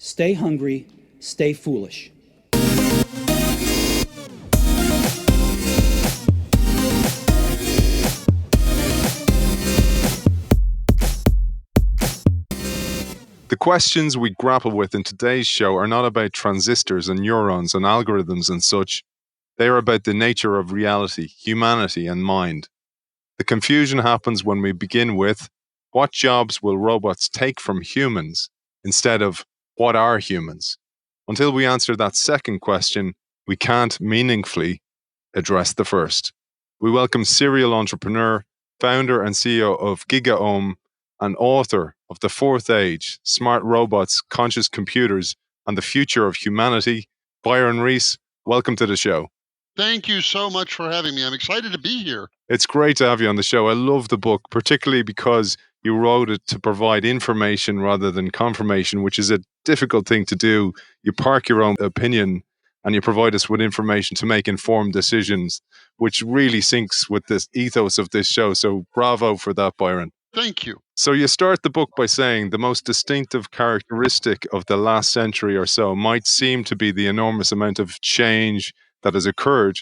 Stay hungry, stay foolish. The questions we grapple with in today's show are not about transistors and neurons and algorithms and such. They are about the nature of reality, humanity, and mind. The confusion happens when we begin with, what jobs will robots take from humans, instead of, what are humans? Until we answer that second question, we can't meaningfully address the first. We welcome serial entrepreneur, founder and CEO of GigaOM, and author of The Fourth Age, Smart Robots, Conscious Computers, and the Future of Humanity, Byron Reese. Welcome to the show. Thank you so much for having me. I'm excited to be here. It's great to have you on the show. I love the book, particularly because you wrote it to provide information rather than confirmation, which is a difficult thing to do. You park your own opinion and you provide us with information to make informed decisions, which really syncs with this ethos of this show. So bravo for that, Byron. Thank you. So you start the book by saying the most distinctive characteristic of the last century or so might seem to be the enormous amount of change that has occurred,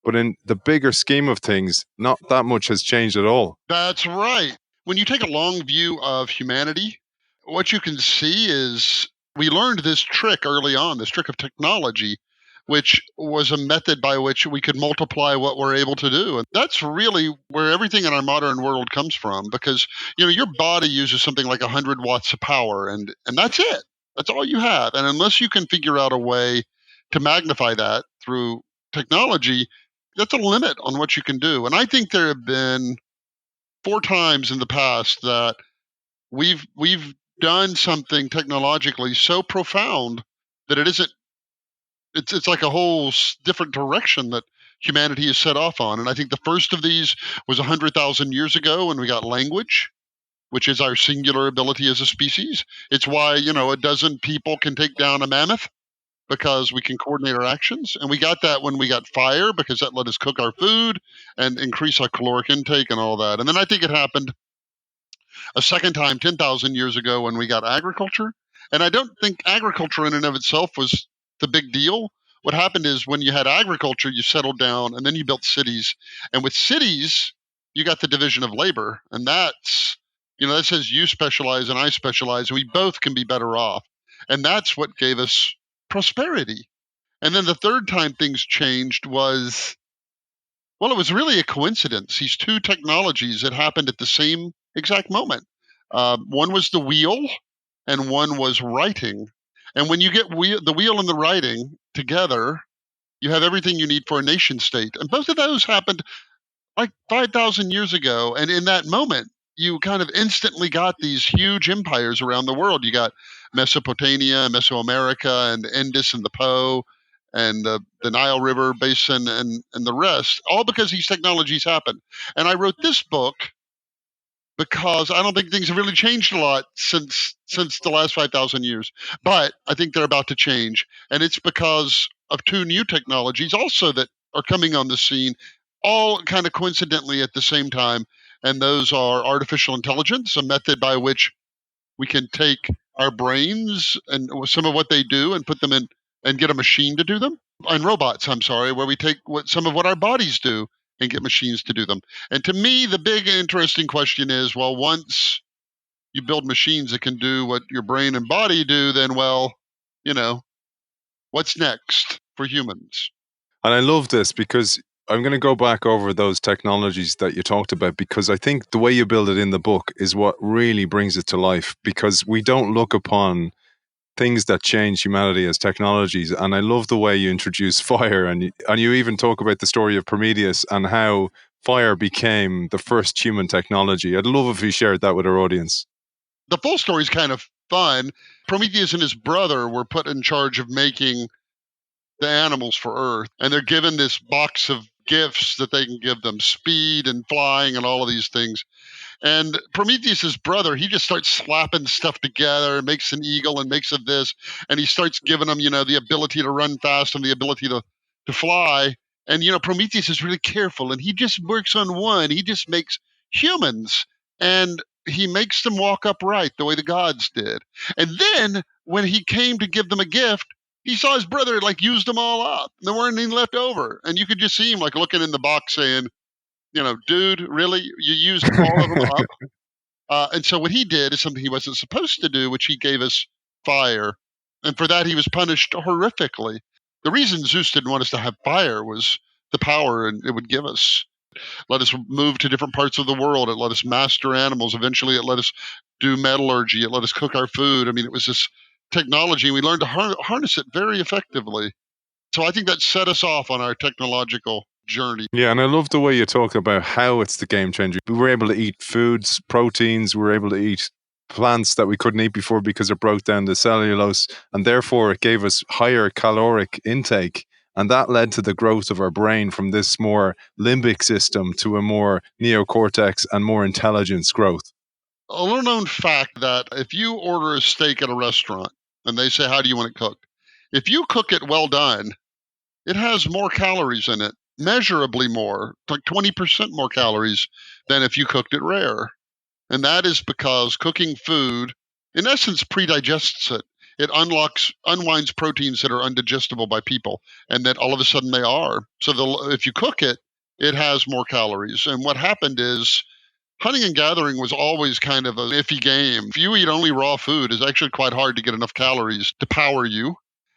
but in the bigger scheme of things, not that much has changed at all. That's right. When you take a long view of humanity, what you can see is we learned this trick early on, this trick of technology, which was a method by which we could multiply what we're able to do. And that's really where everything in our modern world comes from, because your body uses something like 100 watts of power, and that's it. That's all you have. And unless you can figure out a way to magnify that through technology, that's a limit on what you can do. And I think there have been 4 times in the past that we've done something technologically so profound that it's like a whole different direction that humanity is set off on. And I think the first of these was 100,000 years ago when we got language, which is our singular ability as a species. It's why, a dozen people can take down a mammoth, because we can coordinate our actions. And we got that when we got fire, because that let us cook our food and increase our caloric intake and all that. And then I think it happened a second time 10,000 years ago when we got agriculture. And I don't think agriculture in and of itself was the big deal. What happened is when you had agriculture, you settled down and then you built cities. And with cities, you got the division of labor. And that's, that says you specialize and I specialize, and we both can be better off. And that's what gave us prosperity. And then the third time things changed was, it was really a coincidence. These 2 technologies that happened at the same exact moment. One was the wheel and one was writing. And when you get the wheel and the writing together, you have everything you need for a nation state. And both of those happened like 5,000 years ago. And in that moment, you kind of instantly got these huge empires around the world. You got Mesopotamia, Mesoamerica, and Indus and the Po, and the Nile River Basin, and the rest, all because these technologies happened. And I wrote this book because I don't think things have really changed a lot since the last 5,000 years. But I think they're about to change. And it's because of 2 new technologies also that are coming on the scene, all kind of coincidentally at the same time. And those are artificial intelligence, a method by which we can take our brains and some of what they do and put them in and get a machine to do them. And robots, where we take some of what our bodies do and get machines to do them. And to me, the big interesting question is, once you build machines that can do what your brain and body do, then, what's next for humans? And I love this because I'm going to go back over those technologies that you talked about, because I think the way you build it in the book is what really brings it to life, because we don't look upon things that change humanity as technologies. And I love the way you introduce fire, and you even talk about the story of Prometheus and how fire became the first human technology. I'd love if you shared that with our audience. The full story is kind of fun. Prometheus and his brother were put in charge of making the animals for Earth, and they're given this box of gifts that they can give them: speed and flying and all of these things. And Prometheus's brother, he just starts slapping stuff together, makes an eagle and makes of this, and he starts giving them, the ability to run fast and the ability to fly. And, Prometheus is really careful, and he just works on one. He just makes humans. And he makes them walk upright the way the gods did. And then when he came to give them a gift, he saw his brother like used them all up. There weren't any left over. And you could just see him like looking in the box saying, dude, really? You used all of them up? And so what he did is something he wasn't supposed to do, which he gave us fire. And for that, he was punished horrifically. The reason Zeus didn't want us to have fire was the power it would give us. Let us move to different parts of the world. It let us master animals. Eventually, it let us do metallurgy. It let us cook our food. I mean, it was this technology, and we learned to harness it very effectively. So I think that set us off on our technological journey. Yeah, and I love the way you talk about how it's the game changer. We were able to eat foods, proteins, we were able to eat plants that we couldn't eat before because it broke down the cellulose, and therefore it gave us higher caloric intake. And that led to the growth of our brain from this more limbic system to a more neocortex and more intelligence growth. A little known fact that if you order a steak at a restaurant and they say, how do you want it cooked? If you cook it well done, it has more calories in it, measurably more, like 20% more calories than if you cooked it rare. And that is because cooking food, in essence, predigests it. It unwinds proteins that are undigestible by people, and that all of a sudden they are. So if you cook it, it has more calories. And what happened is hunting and gathering was always kind of an iffy game. If you eat only raw food, it's actually quite hard to get enough calories to power you.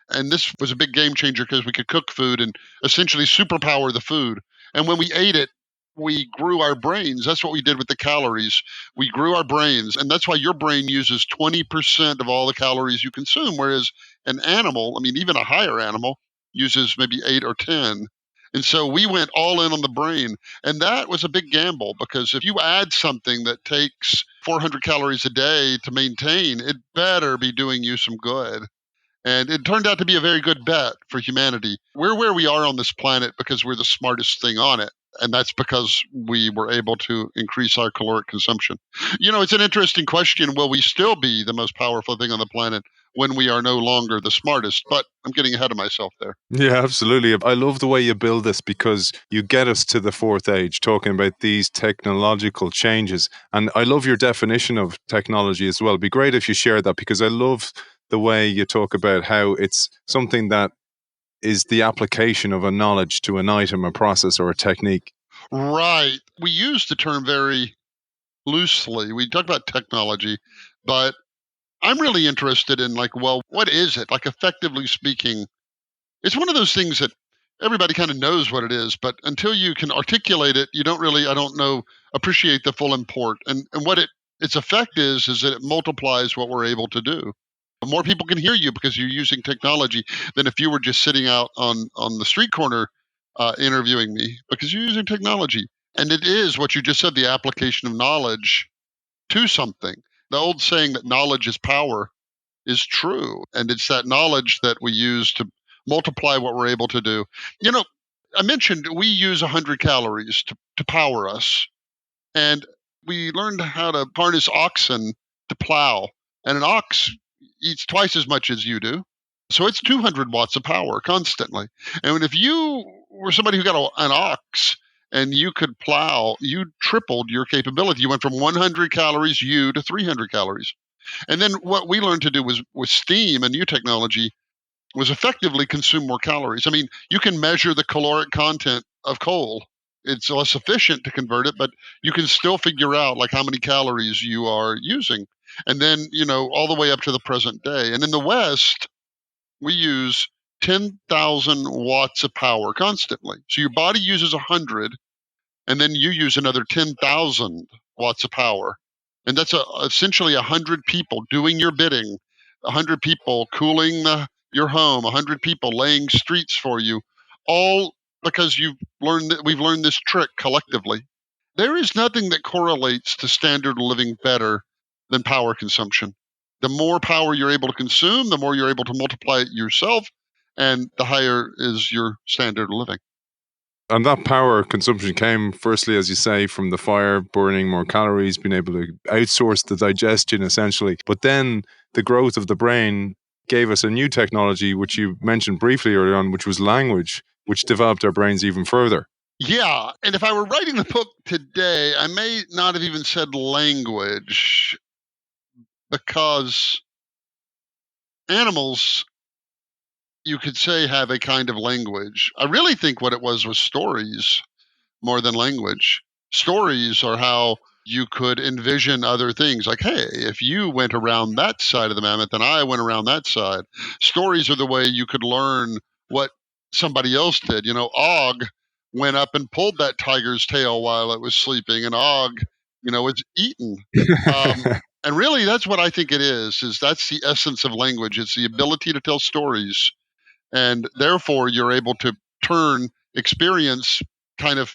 And this was a big game changer because we could cook food and essentially superpower the food. And when we ate it, we grew our brains. That's what we did with the calories. We grew our brains. And that's why your brain uses 20% of all the calories you consume, whereas an animal, I mean, even a higher animal, uses maybe 8 or 10. And so we went all in on the brain. And that was a big gamble because if you add something that takes 400 calories a day to maintain, it better be doing you some good. And it turned out to be a very good bet for humanity. We're where we are on this planet because we're the smartest thing on it. And that's because we were able to increase our caloric consumption. It's an interesting question. Will we still be the most powerful thing on the planet when we are no longer the smartest? But I'm getting ahead of myself there. Yeah, absolutely. I love the way you build this because you get us to the fourth age, talking about these technological changes. And I love your definition of technology as well. It'd be great if you share that because I love the way you talk about how it's something that is the application of a knowledge to an item, a process, or a technique. Right. We use the term very loosely. We talk about technology, but I'm really interested in what is it? Like, effectively speaking, it's one of those things that everybody kind of knows what it is, but until you can articulate it, you don't really, I don't know, appreciate the full import. And what its effect is that it multiplies what we're able to do. More people can hear you because you're using technology than if you were just sitting out on the street corner interviewing me because you're using technology. And it is what you just said, the application of knowledge to something. The old saying that knowledge is power is true. And it's that knowledge that we use to multiply what we're able to do. I mentioned we use 100 calories to power us. And we learned how to harness oxen to plow. And an ox eats twice as much as you do. So it's 200 watts of power constantly. And if you were somebody who got an ox and you could plow, you tripled your capability. You went from 100 calories to 300 calories. And then what we learned to do was with steam and new technology was effectively consume more calories. I mean, you can measure the caloric content of coal. It's less efficient to convert it, but you can still figure out how many calories you are using. And then, all the way up to the present day. And in the West, we use 10,000 watts of power constantly. So your body uses 100, and then you use another 10,000 watts of power. And that's essentially 100 people doing your bidding, 100 people cooling your home, 100 people laying streets for you, all because we've learned this trick collectively. There is nothing that correlates to standard of living better than power consumption. The more power you're able to consume, the more you're able to multiply it yourself, and the higher is your standard of living. And that power consumption came, firstly, as you say, from the fire, burning more calories, being able to outsource the digestion, essentially. But then the growth of the brain gave us a new technology, which you mentioned briefly earlier on, which was language, which developed our brains even further. Yeah. And if I were writing the book today, I may not have even said language because animals, you could say, have a kind of language. I really think what it was stories more than language. Stories are how you could envision other things. Like, hey, if you went around that side of the mammoth and I went around that side, stories are the way you could learn what somebody else did. Og went up and pulled that tiger's tail while it was sleeping, and Og, was eaten. Um, and really, that's what I think it is that's the essence of language. It's the ability to tell stories. And therefore, you're able to turn experience kind of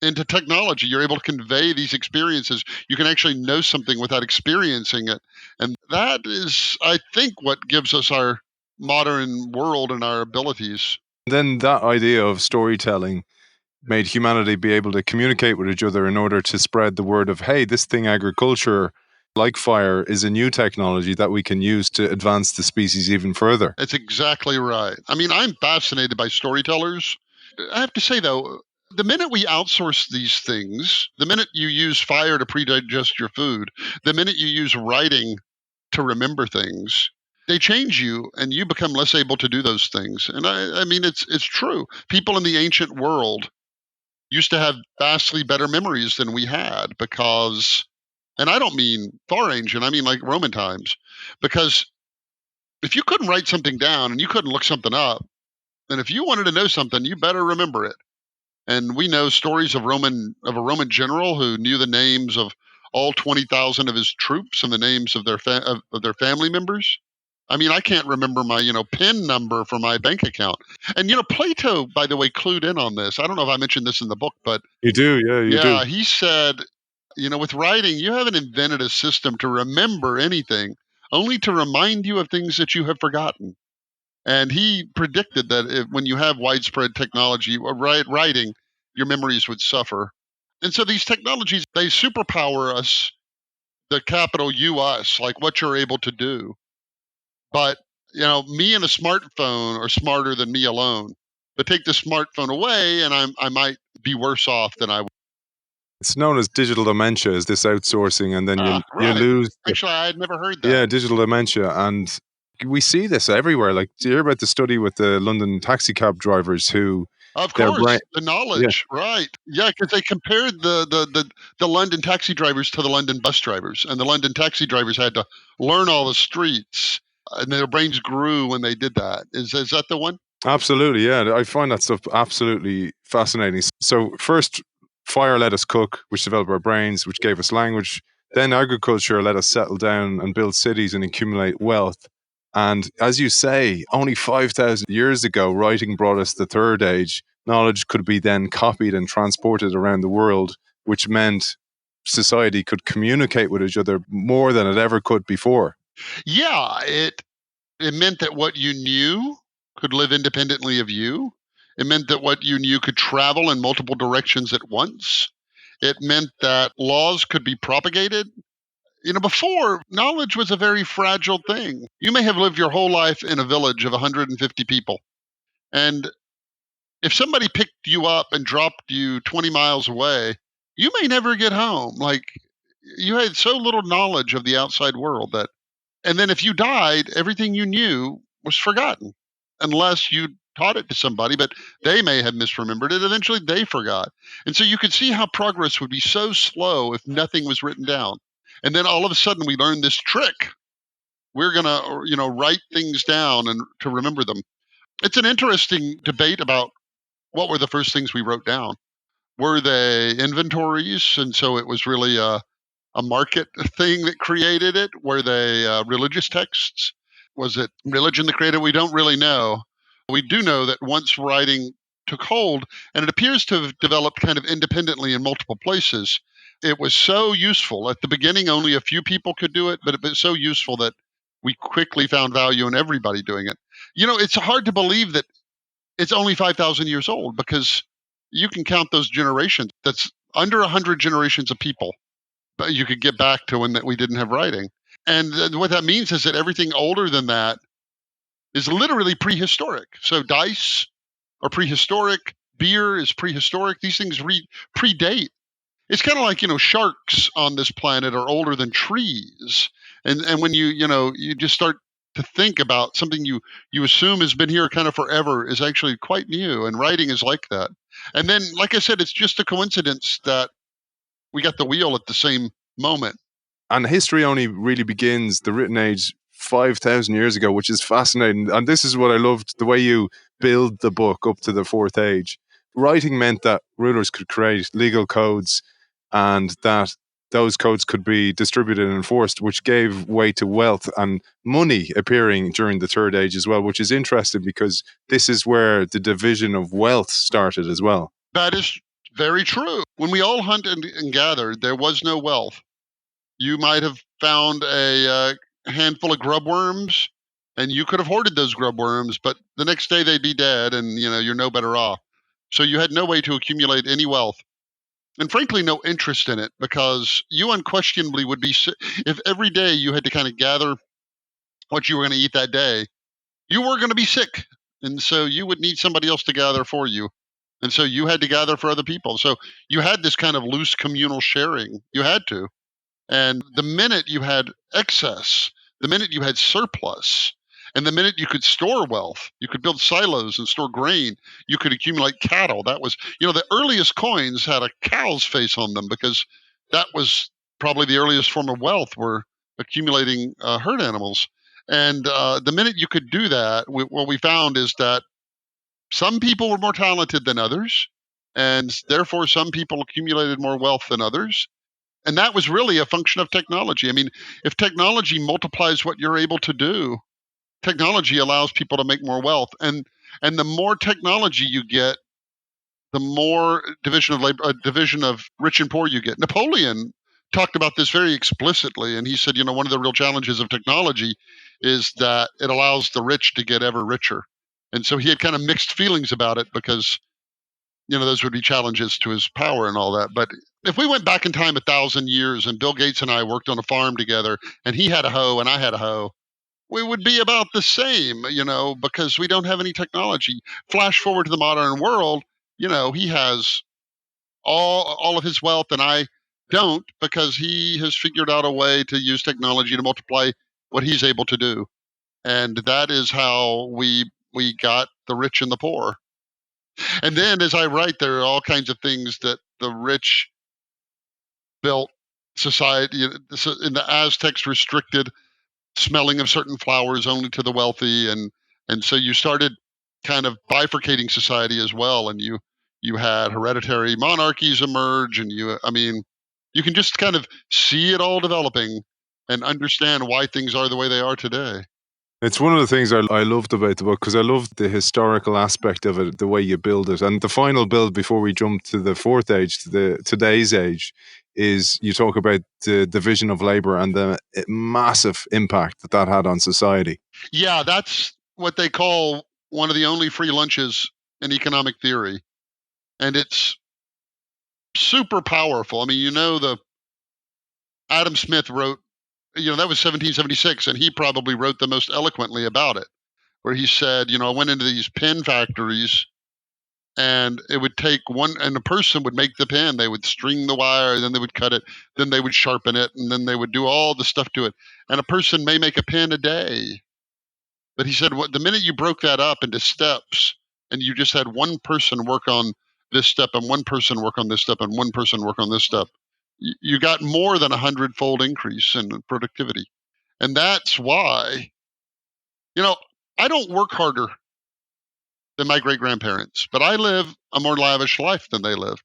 into technology. You're able to convey these experiences. You can actually know something without experiencing it. And that is, I think, what gives us our modern world and our abilities. Then that idea of storytelling made humanity be able to communicate with each other in order to spread the word of, hey, this thing, agriculture, like fire, is a new technology that we can use to advance the species even further. That's exactly right. I mean, I'm fascinated by storytellers. I have to say, though, the minute we outsource these things, the minute you use fire to pre-digest your food, the minute you use writing to remember things, they change you and you become less able to do those things. And I mean, it's true. People in the ancient world used to have vastly better memories than we had because, and I don't mean far ancient, I mean like Roman times, because if you couldn't write something down and you couldn't look something up, then if you wanted to know something, you better remember it. And we know stories of a Roman general who knew the names of all 20,000 of his troops and the names of their family members. I mean, I can't remember my, PIN number for my bank account. And Plato, by the way, clued in on this. I don't know if I mentioned this in the book, but You do, yeah, you do. he said, with writing, you haven't invented a system to remember anything, only to remind you of things that you have forgotten. And he predicted that when you have widespread technology or writing, your memories would suffer. And so these technologies, they superpower us, the capital U us, like what you're able to do. But, me and a smartphone are smarter than me alone. But take the smartphone away, and I might be worse off than I would. It's known as digital dementia, is this outsourcing, and then you Right. lose. Actually, I had never heard that. Yeah, digital dementia, and we see this everywhere. Like, do you hear about the study with the London taxi cab drivers who Of their brain? course, the knowledge, right? Yeah, because they compared the London taxi drivers to the London bus drivers, and the London taxi drivers had to learn all the streets, and their brains grew when they did that. Is that the one? Absolutely, yeah. I find that stuff absolutely fascinating. So first, fire let us cook, which developed our brains, which gave us language. Then agriculture let us settle down and build cities and accumulate wealth. And as you say, only 5,000 years ago, writing brought us the third age. Knowledge could be then copied and transported around the world, which meant society could communicate with each other more than it ever could before. Yeah, it meant that what you knew could live independently of you. It meant that what you knew could travel in multiple directions at once. It meant that laws could be propagated. Before, knowledge was a very fragile thing. You may have lived your whole life in a village of 150 people. And if somebody picked you up and dropped you 20 miles away, you may never get home. Like, you had so little knowledge of the outside world that, and then if you died, everything you knew was forgotten unless you taught it to somebody, but they may have misremembered it. Eventually they forgot. And so you could see how progress would be so slow if nothing was written down. And then all of a sudden we learned this trick. We're going to, write things down and to remember them. It's an interesting debate about what were the first things we wrote down. Were they inventories? And so it was really a market thing that created it? Were they religious texts? Was it religion that created it? We don't really know. We do know that once writing took hold, and it appears to have developed kind of independently in multiple places, it was so useful. At the beginning, only a few people could do it, but it was so useful that we quickly found value in everybody doing it. It's hard to believe that it's only 5,000 years old because you can count those generations. That's under 100 generations of people. But you could get back to when we didn't have writing. And what that means is that everything older than that is literally prehistoric. So dice are prehistoric. beer is prehistoric. These things predate. It's kind of like, sharks on this planet are older than trees. And when you just start to think about something you assume has been here kind of forever is actually quite new. And writing is like that. And then, like I said, it's just a coincidence that we got the wheel at the same moment. And history only really begins, the written age, 5,000 years ago, which is fascinating. And this is what I loved, the way you build the book up to the fourth age. Writing meant that rulers could create legal codes and that those codes could be distributed and enforced, which gave way to wealth and money appearing during the third age as well, which is interesting because this is where the division of wealth started as well. That is very true. When we all hunted and gathered, there was no wealth. You might have found a handful of grub worms, and you could have hoarded those grub worms, but the next day they'd be dead, and you're no better off. So you had no way to accumulate any wealth, and frankly, no interest in it, because you unquestionably would be sick if every day you had to kind of gather what you were going to eat that day. You were going to be sick, and so you would need somebody else to gather for you. And so you had to gather for other people. So you had this kind of loose communal sharing. You had to. And the minute you had excess, the minute you had surplus, and the minute you could store wealth, you could build silos and store grain, you could accumulate cattle. That was, the earliest coins had a cow's face on them because that was probably the earliest form of wealth, were accumulating herd animals. And the minute you could do that, what we found is that some people were more talented than others, and therefore some people accumulated more wealth than others. And that was really a function of technology. I mean, if technology multiplies what you're able to do, technology allows people to make more wealth. And the more technology you get, the more division of labor, division of rich and poor you get. Napoleon talked about this very explicitly, and he said, one of the real challenges of technology is that it allows the rich to get ever richer. And so he had kind of mixed feelings about it because, those would be challenges to his power and all that. But if we went back in time 1,000 years and Bill Gates and I worked on a farm together and he had a hoe and I had a hoe, we would be about the same, because we don't have any technology. Flash forward to the modern world, he has all of his wealth and I don't, because he has figured out a way to use technology to multiply what he's able to do. And that is how we got the rich and the poor. And then as I write, there are all kinds of things that the rich built society. In the Aztecs restricted smelling of certain flowers only to the wealthy, and so you started kind of bifurcating society as well, and you had hereditary monarchies emerge, and you can just kind of see it all developing and understand why things are the way they are today. It's one of the things I loved about the book, because I loved the historical aspect of it, the way you build it. And the final build before we jump to the fourth age, to today's age, is you talk about the division of labor and the massive impact that had on society. Yeah, that's what they call one of the only free lunches in economic theory. And it's super powerful. I mean, Adam Smith wrote, that was 1776, and he probably wrote the most eloquently about it, where he said, I went into these pen factories and it would take and a person would make the pen. They would string the wire, then they would cut it, then they would sharpen it, and then they would do all the stuff to it. And a person may make a pen a day. But he said, the minute you broke that up into steps and you just had one person work on this step and one person work on this step and one person work on this step, you got more than 100-fold increase in productivity. And that's why, I don't work harder than my great-grandparents, but I live a more lavish life than they lived,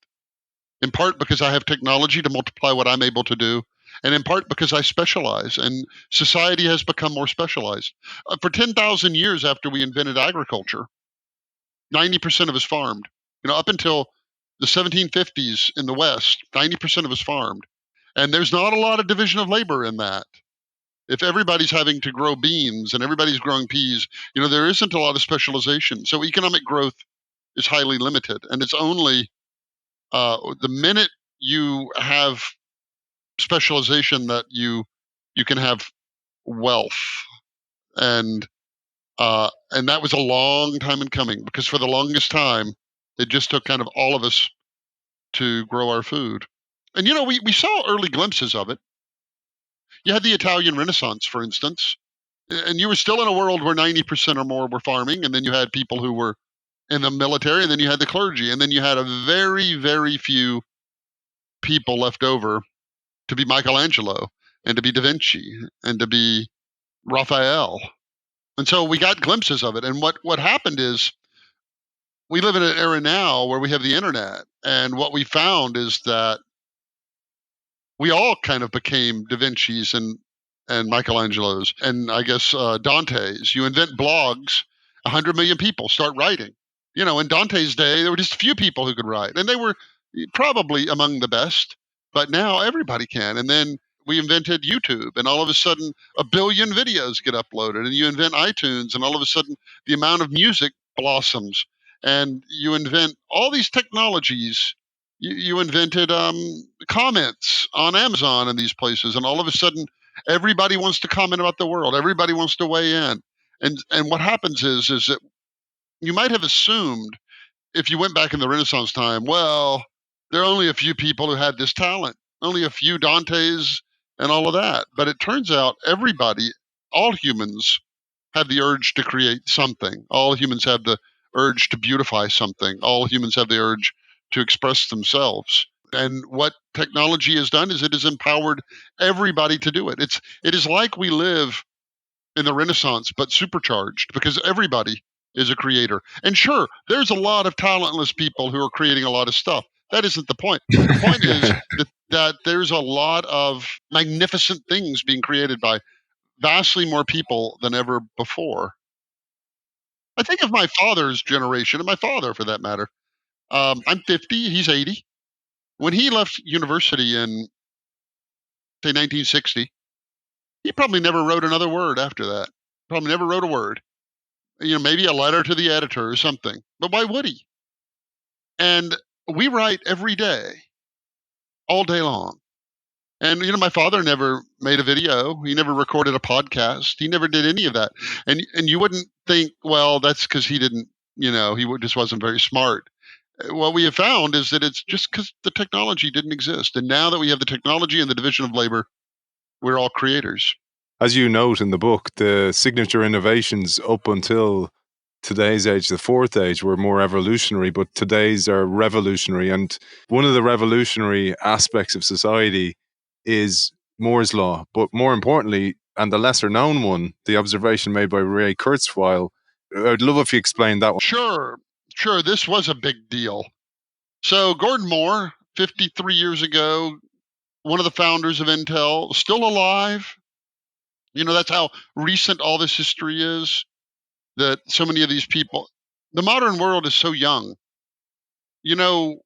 in part because I have technology to multiply what I'm able to do, and in part because I specialize, and society has become more specialized. For 10,000 years after we invented agriculture, 90% of us farmed. Up until the 1750s in the West, 90% of us farmed. And there's not a lot of division of labor in that. If everybody's having to grow beans and everybody's growing peas, there isn't a lot of specialization. So economic growth is highly limited. And it's only the minute you have specialization that you can have wealth. And that was a long time in coming, because for the longest time, It just took kind of all of us to grow our food. And, we saw early glimpses of it. You had the Italian Renaissance, for instance, and you were still in a world where 90% or more were farming, and then you had people who were in the military, and then you had the clergy, and then you had a very, very few people left over to be Michelangelo and to be Da Vinci and to be Raphael. And so we got glimpses of it. And what happened is we live in an era now where we have the internet. And what we found is that we all kind of became Da Vinci's and Michelangelos and I guess Dante's. You invent blogs, 100 million people start writing. In Dante's day, there were just a few people who could write, and they were probably among the best. But now everybody can. And then we invented YouTube, and all of a sudden, a billion videos get uploaded. And you invent iTunes, and all of a sudden, the amount of music blossoms. And you invent all these technologies. You invented comments on Amazon and these places, and all of a sudden, everybody wants to comment about the world. Everybody wants to weigh in. And what happens is that you might have assumed if you went back in the Renaissance time, well, there are only a few people who had this talent, only a few Dantes and all of that. But it turns out everybody, all humans, have the urge to create something. All humans have the urge to beautify something. All humans have the urge to express themselves. And what technology has done is it has empowered everybody to do it. It is like we live in the Renaissance, but supercharged, because everybody is a creator. And sure, there's a lot of talentless people who are creating a lot of stuff. That isn't the point. The point is that there's a lot of magnificent things being created by vastly more people than ever before. I think of my father's generation, and my father for that matter. I'm 50, he's 80. When he left university in, say, 1960, he probably never wrote another word after that. Probably never wrote a word. Maybe a letter to the editor or something. But why would he? And we write every day, all day long. And my father never made a video. He never recorded a podcast. He never did any of that. And you wouldn't think, well, that's because he didn't. Just wasn't very smart. What we have found is that it's just because the technology didn't exist. And now that we have the technology and the division of labor, we're all creators. As you note in the book, the signature innovations up until today's age, the fourth age, were more evolutionary, but today's are revolutionary. And one of the revolutionary aspects of society is Moore's law. But more importantly, and the lesser known one, the observation made by Ray Kurzweil, I'd love if you explained that one. Sure. This was a big deal. So Gordon Moore, 53 years ago, one of the founders of Intel, still alive. That's how recent all this history is, that so many of these people, the modern world is so young. The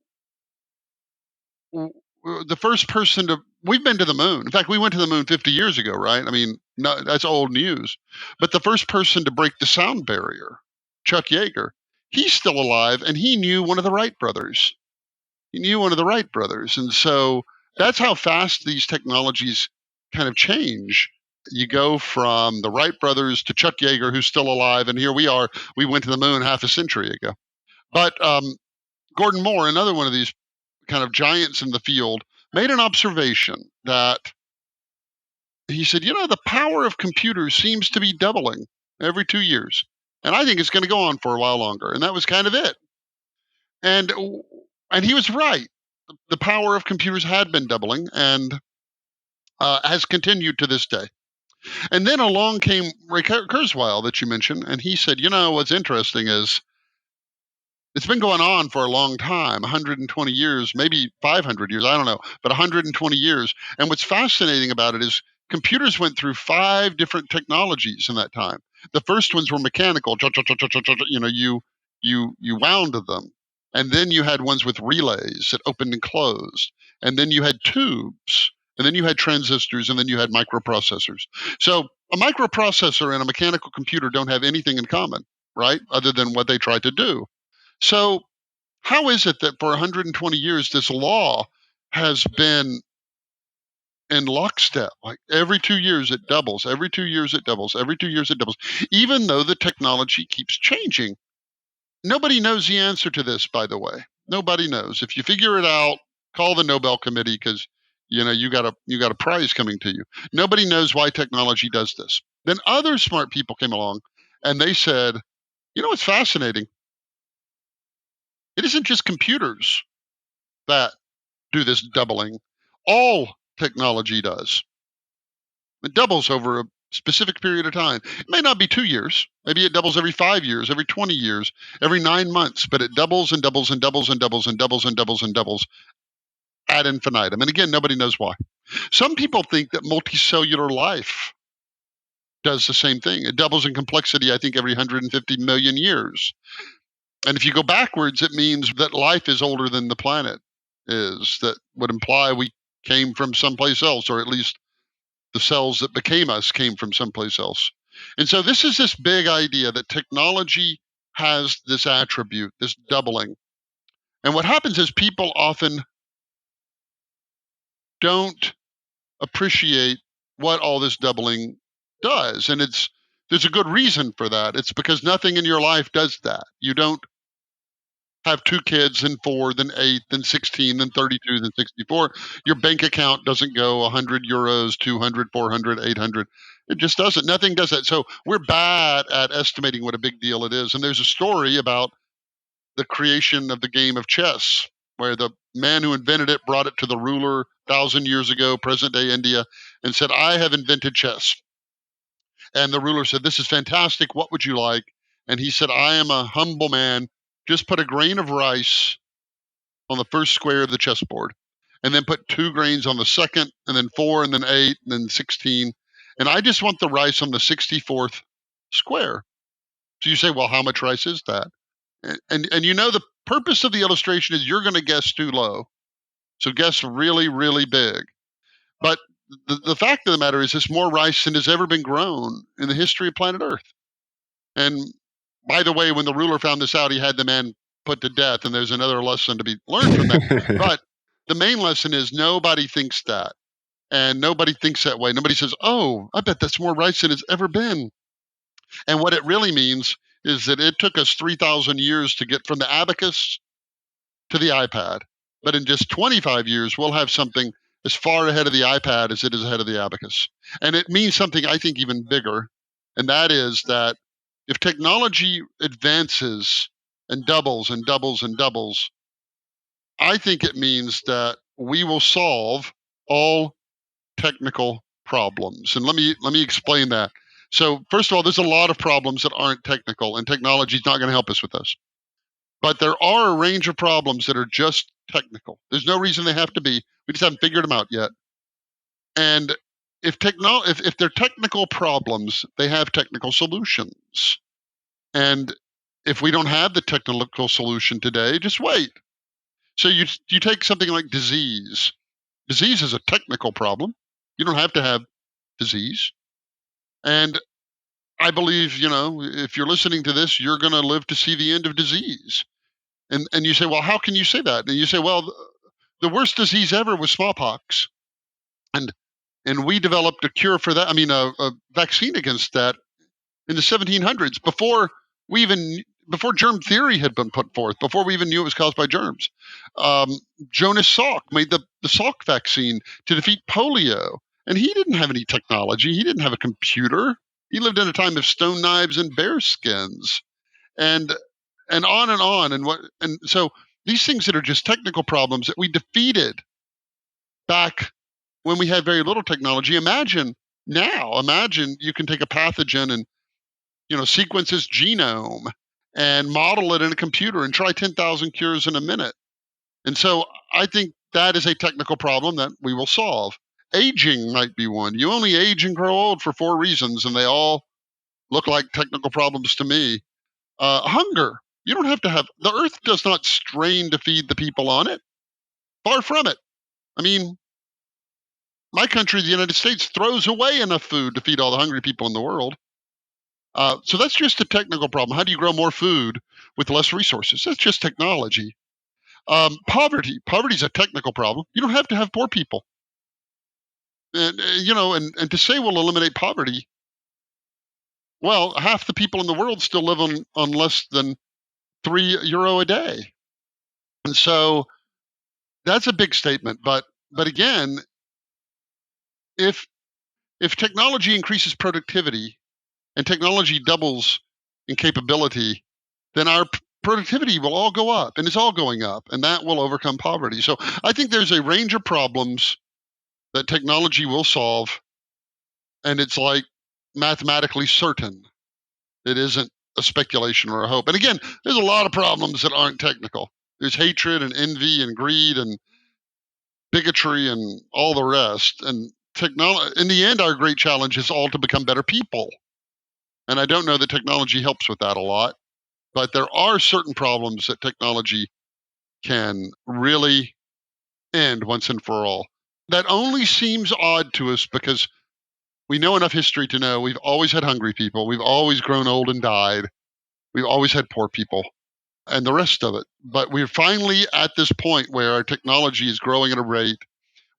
first person we've been to the moon. In fact, we went to the moon 50 years ago, right? I mean, no, that's old news. But the first person to break the sound barrier, Chuck Yeager, he's still alive, and he knew one of the Wright brothers. And so that's how fast these technologies kind of change. You go from the Wright brothers to Chuck Yeager, who's still alive, and here we are. We went to the moon half a century ago. But Gordon Moore, another one of these kind of giants in the field, made an observation that he said, the power of computers seems to be doubling every 2 years. And I think it's going to go on for a while longer. And that was kind of it. And he was right. The power of computers had been doubling and has continued to this day. And then along came Ray Kurzweil that you mentioned, and he said, what's interesting is it's been going on for a long time, 120 years, maybe 500 years, I don't know, but 120 years. And what's fascinating about it is computers went through 5 different technologies in that time. The first ones were mechanical, you wound them. And then you had ones with relays that opened and closed. And then you had tubes. And then you had transistors, and then you had microprocessors. So a microprocessor and a mechanical computer don't have anything in common, right? Other than what they tried to do. So how is it that for 120 years, this law has been in lockstep? Like every 2 years it doubles, every 2 years it doubles, every 2 years it doubles, even though the technology keeps changing. Nobody knows the answer to this, by the way. Nobody knows. If you figure it out, call the Nobel Committee because you got a prize coming to you. Nobody knows why technology does this. Then other smart people came along and they said, it's fascinating. It isn't just computers that do this doubling. All technology does. It doubles over a specific period of time. It may not be 2 years. Maybe it doubles every 5 years, every 20 years, every 9 months, but it doubles and doubles and doubles and doubles and doubles and doubles and doubles ad infinitum. And again, nobody knows why. Some people think that multicellular life does the same thing. It doubles in complexity, I think, every 150 million years. And if you go backwards, it means that life is older than the planet is. That would imply we came from someplace else, or at least the cells that became us came from someplace else. And so this is this big idea that technology has this attribute, this doubling. And what happens is people often don't appreciate what all this doubling does. And there's a good reason for that. It's because nothing in your life does that. You don't have 2 kids, then 4, then 8, then 16, then 32, then 64. Your bank account doesn't go 100 euros, 200, 400, 800. It just doesn't. Nothing does that. So we're bad at estimating what a big deal it is. And there's a story about the creation of the game of chess, where the man who invented it brought it to the ruler 1,000 years ago, present day India, and said, I have invented chess. And the ruler said, this is fantastic. What would you like? And he said, I am a humble man. Just put a grain of rice on the first square of the chessboard, and then put 2 grains on the second, and then 4, and then 8, and then 16. And I just want the rice on the 64th square. So you say, well, how much rice is that? And the purpose of the illustration is you're going to guess too low. So guess really, really big. But the fact of the matter is there's more rice than has ever been grown in the history of planet Earth. And by the way, when the ruler found this out, he had the man put to death. And there's another lesson to be learned from that. But the main lesson is nobody thinks that. And nobody thinks that way. Nobody says, oh, I bet that's more rice than it's ever been. And what it really means is that it took us 3,000 years to get from the abacus to the iPad. But in just 25 years, we'll have something as far ahead of the iPad as it is ahead of the abacus. And it means something, I think, even bigger. And that is that if technology advances and doubles and doubles and doubles, I think it means that we will solve all technical problems. And let me explain that. So first of all, there's a lot of problems that aren't technical, and technology is not going to help us with those. But there are a range of problems that are just technical. There's no reason they have to be. We just haven't figured them out yet. And if they're technical problems, they have technical solutions. And if we don't have the technical solution today, just wait. So you take something like disease. Disease is a technical problem. You don't have to have disease. And I believe, if you're listening to this, you're going to live to see the end of disease. And you say, well, how can you say that? And you say, well, the worst disease ever was smallpox. And we developed a cure for that. I mean, a vaccine against that in the 1700s, before germ theory had been put forth, before we even knew it was caused by germs. Jonas Salk made the Salk vaccine to defeat polio. And he didn't have any technology. He didn't have a computer. He lived in a time of stone knives and bear skins. And on and on. And so these things that are just technical problems that we defeated back when we had very little technology. Imagine you can take a pathogen and sequence its genome and model it in a computer and try 10,000 cures in a minute. And so I think that is a technical problem that we will solve. Aging might be one. You only age and grow old for 4 reasons, and they all look like technical problems to me. Hunger. You don't have to have, the earth does not strain to feed the people on it. Far from it. I mean, my country, the United States, throws away enough food to feed all the hungry people in the world. So that's just a technical problem. How do you grow more food with less resources? That's just technology. Poverty. Poverty is a technical problem. You don't have to have poor people. And to say we'll eliminate poverty, well, half the people in the world still live on less than €3 a day. And so that's a big statement. But again, if technology increases productivity and technology doubles in capability, then our productivity will all go up, and it's all going up, and that will overcome poverty. So I think there's a range of problems that technology will solve, and it's like mathematically certain. It isn't a speculation or a hope. And again, there's a lot of problems that aren't technical. There's hatred and envy and greed and bigotry and all the rest. And in the end, our great challenge is all to become better people. And I don't know that technology helps with that a lot, but there are certain problems that technology can really end once and for all. That only seems odd to us because we know enough history to know we've always had hungry people. We've always grown old and died. We've always had poor people and the rest of it. But we're finally at this point where our technology is growing at a rate.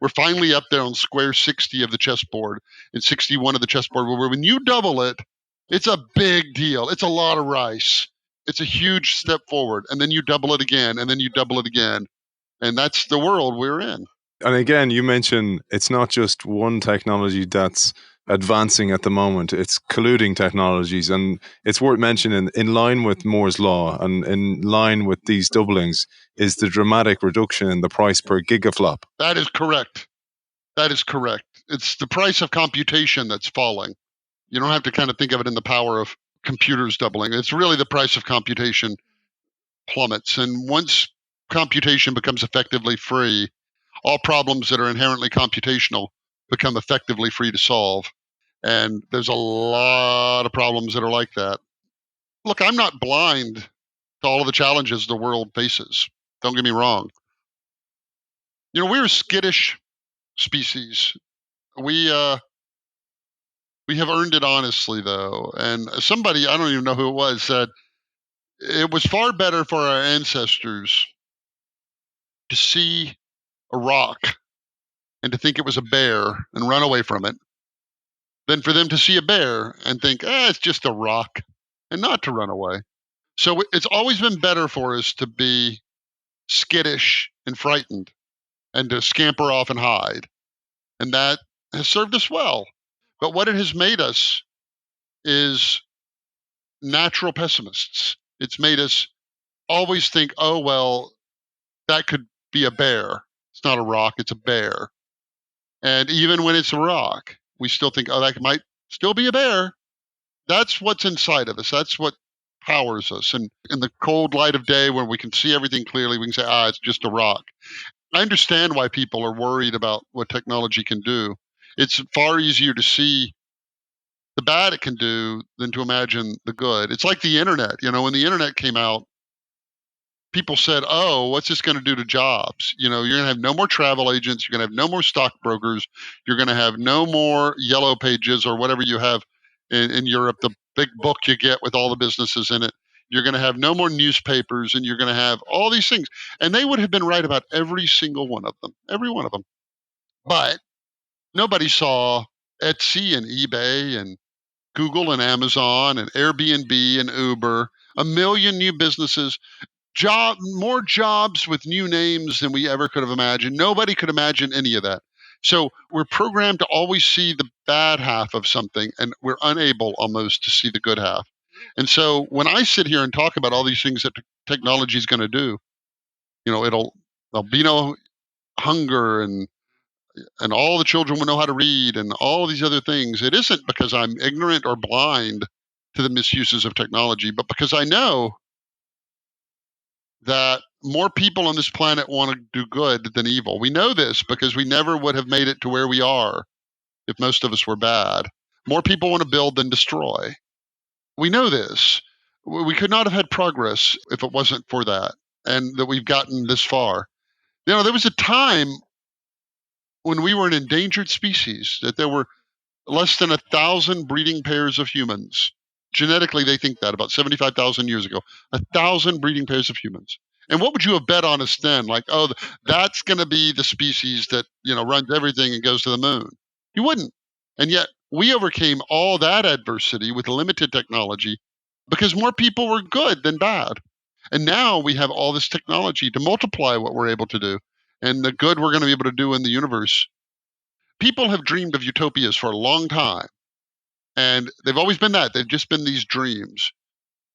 We're finally up there on square 60 of the chessboard and 61 of the chessboard, where when you double it, it's a big deal. It's a lot of rice. It's a huge step forward. And then you double it again, and then you double it again. And that's the world we're in. And again, you mentioned it's not just one technology that's advancing at the moment, it's colluding technologies. And it's worth mentioning, in line with Moore's law and in line with these doublings, is the dramatic reduction in the price per gigaflop. That is correct. That is correct. It's the price of computation that's falling. You don't have to kind of think of it in the power of computers doubling. It's really the price of computation plummets. And once computation becomes effectively free, all problems that are inherently computational become effectively free to solve. And there's a lot of problems that are like that. Look, I'm not blind to all of the challenges the world faces. Don't get me wrong. We're a skittish species. We have earned it honestly, though. And somebody, I don't even know who it was, said it was far better for our ancestors to see a rock and to think it was a bear and run away from it than for them to see a bear and think, it's just a rock, and not to run away. So it's always been better for us to be skittish and frightened and to scamper off and hide. And that has served us well. But what it has made us is natural pessimists. It's made us always think, oh, well, that could be a bear. It's not a rock, it's a bear. And even when it's a rock, we still think, oh, that might still be a bear. That's what's inside of us. That's what powers us. And in the cold light of day, when we can see everything clearly, we can say, it's just a rock. I understand why people are worried about what technology can do. It's far easier to see the bad it can do than to imagine the good. It's like the internet. When the internet came out, people said, oh, what's this going to do to jobs? You're going to have no more travel agents. You're going to have no more stockbrokers. You're going to have no more yellow pages or whatever you have in Europe, the big book you get with all the businesses in it. You're going to have no more newspapers, and you're going to have all these things. And they would have been right about every single one of them, every one of them. But nobody saw Etsy and eBay and Google and Amazon and Airbnb and Uber, a million new businesses, more jobs with new names than we ever could have imagined. Nobody could imagine any of that. So we're programmed to always see the bad half of something, and we're unable almost to see the good half. And so when I sit here and talk about all these things that technology is going to do, there'll be no hunger, and all the children will know how to read, and all these other things. It isn't because I'm ignorant or blind to the misuses of technology, but because I know that more people on this planet want to do good than evil. We know this because we never would have made it to where we are if most of us were bad. More people want to build than destroy. We know this. We could not have had progress if it wasn't for that, and that we've gotten this far. There was a time when we were an endangered species, that there were less than 1,000 breeding pairs of humans. Genetically, they think that about 75,000 years ago, 1,000 breeding pairs of humans. And what would you have bet on us then? Like, oh, that's going to be the species that, runs everything and goes to the moon. You wouldn't. And yet we overcame all that adversity with limited technology because more people were good than bad. And now we have all this technology to multiply what we're able to do and the good we're going to be able to do in the universe. People have dreamed of utopias for a long time, and they've always been that. They've just been these dreams.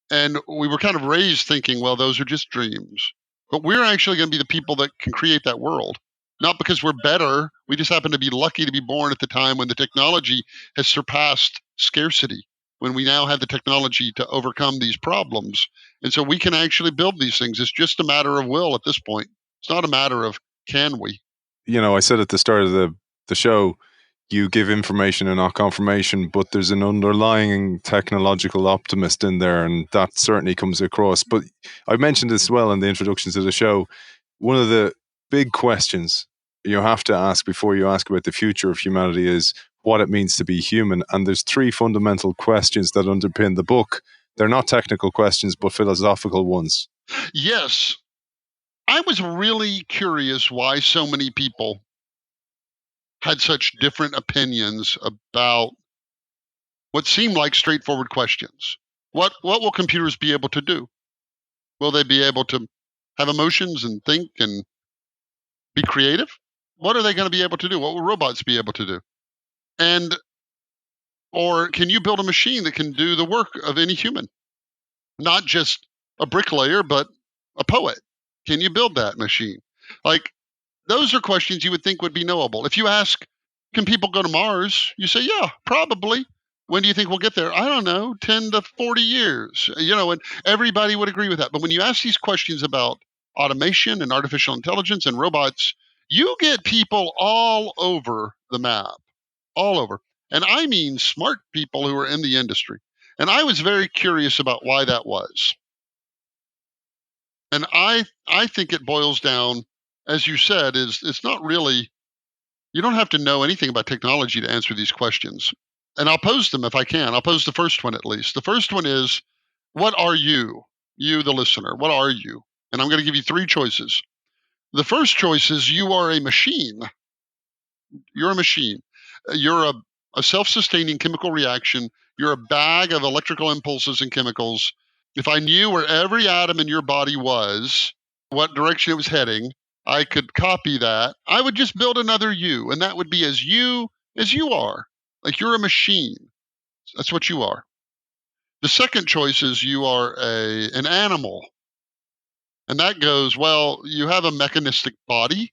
And we were kind of raised thinking, well, those are just dreams. But we're actually going to be the people that can create that world. Not because we're better. We just happen to be lucky to be born at the time when the technology has surpassed scarcity, when we now have the technology to overcome these problems. And so we can actually build these things. It's just a matter of will at this point. It's not a matter of can we. I said at the start of the show, you give information and not confirmation, but there's an underlying technological optimist in there, and that certainly comes across. But I mentioned this as well in the introduction to the show. One of the big questions you have to ask before you ask about the future of humanity is what it means to be human. And there's three fundamental questions that underpin the book. They're not technical questions, but philosophical ones. Yes. I was really curious why so many people had such different opinions about what seemed like straightforward questions. What will computers be able to do? Will they be able to have emotions and think and be creative? What are they going to be able to do? What will robots be able to do? And or can you build a machine that can do the work of any human? Not just a bricklayer, but a poet. Can you build that machine? Like, those are questions you would think would be knowable. If you ask, can people go to Mars? You say, yeah, probably. When do you think we'll get there? I don't know, 10 to 40 years. And everybody would agree with that. But when you ask these questions about automation and artificial intelligence and robots, you get people all over the map, all over. And I mean smart people who are in the industry. And I was very curious about why that was. And I think it boils down, as you said, is it's not really, you don't have to know anything about technology to answer these questions. And I'll pose them if I can. I'll pose the first one at least. The first one is, what are you? You, the listener, what are you? And I'm going to give you three choices. The first choice is you are a machine. You're a machine. You're a self-sustaining chemical reaction. You're a bag of electrical impulses and chemicals. If I knew where every atom in your body was, what direction it was heading, I could copy that. I would just build another you, and that would be as you are. Like, you're a machine. That's what you are. The second choice is you are an animal. And that goes, well, you have a mechanistic body,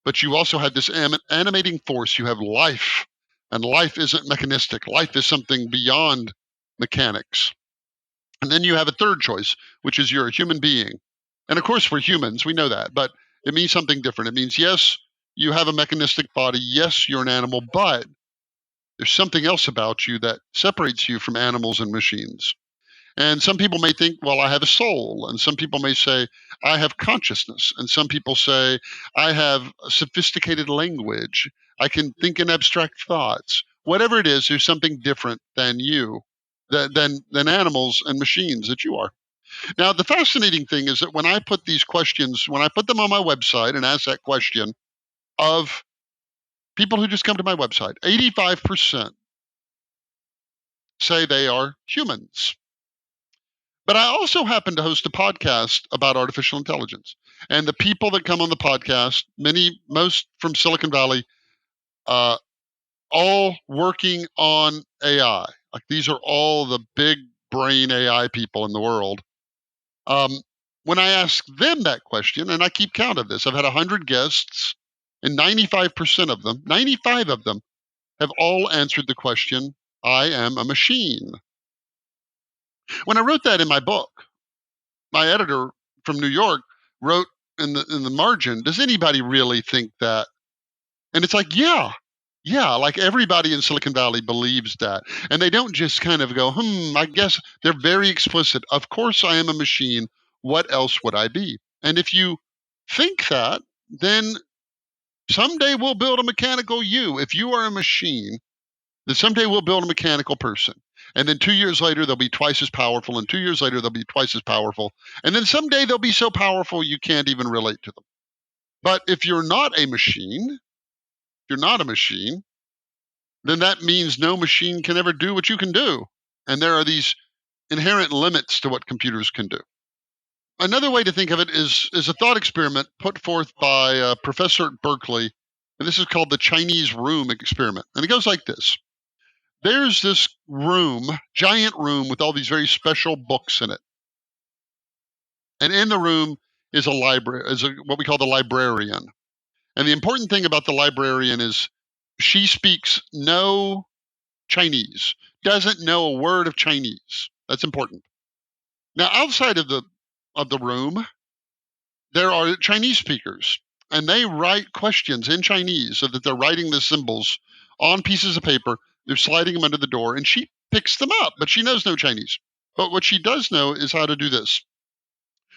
but you also have this animating force. You have life, and life isn't mechanistic. Life is something beyond mechanics. And then you have a third choice, which is you're a human being. And of course, we're humans, we know that, but it means something different. It means, yes, you have a mechanistic body. Yes, you're an animal, but there's something else about you that separates you from animals and machines. And some people may think, well, I have a soul. And some people may say, I have consciousness. And some people say, I have a sophisticated language. I can think in abstract thoughts. Whatever it is, there's something different than you, than animals and machines that you are. Now, the fascinating thing is that when I put these questions, when I put them on my website and ask that question of people who just come to my website, 85% say they are humans. But I also happen to host a podcast about artificial intelligence. And the people that come on the podcast, most from Silicon Valley, all working on AI. Like, these are all the big brain AI people in the world. When I ask them that question, and I keep count of this, I've had 100 guests, and 95% of them, 95 of them, have all answered the question, I am a machine. When I wrote that in my book, my editor from New York wrote in the margin, does anybody really think that? And it's like, yeah, like everybody in Silicon Valley believes that. And they don't just kind of go, I guess. They're very explicit. Of course I am a machine. What else would I be? And if you think that, then someday we'll build a mechanical you. If you are a machine, then someday we'll build a mechanical person. And then 2 years later, they'll be twice as powerful. And 2 years later, they'll be twice as powerful. And then someday they'll be so powerful you can't even relate to them. But if you're not a machine, then that means no machine can ever do what you can do. And there are these inherent limits to what computers can do. Another way to think of it is a thought experiment put forth by a professor at Berkeley, and this is called the Chinese room experiment. And it goes like this. There's this room, giant room with all these very special books in it. And in the room is a library, what we call the librarian. And the important thing about the librarian is she speaks no Chinese, doesn't know a word of Chinese. That's important. Now, outside of the room, there are Chinese speakers, and they write questions in Chinese so that they're writing the symbols on pieces of paper. They're sliding them under the door, and she picks them up, but she knows no Chinese. But what she does know is how to do this.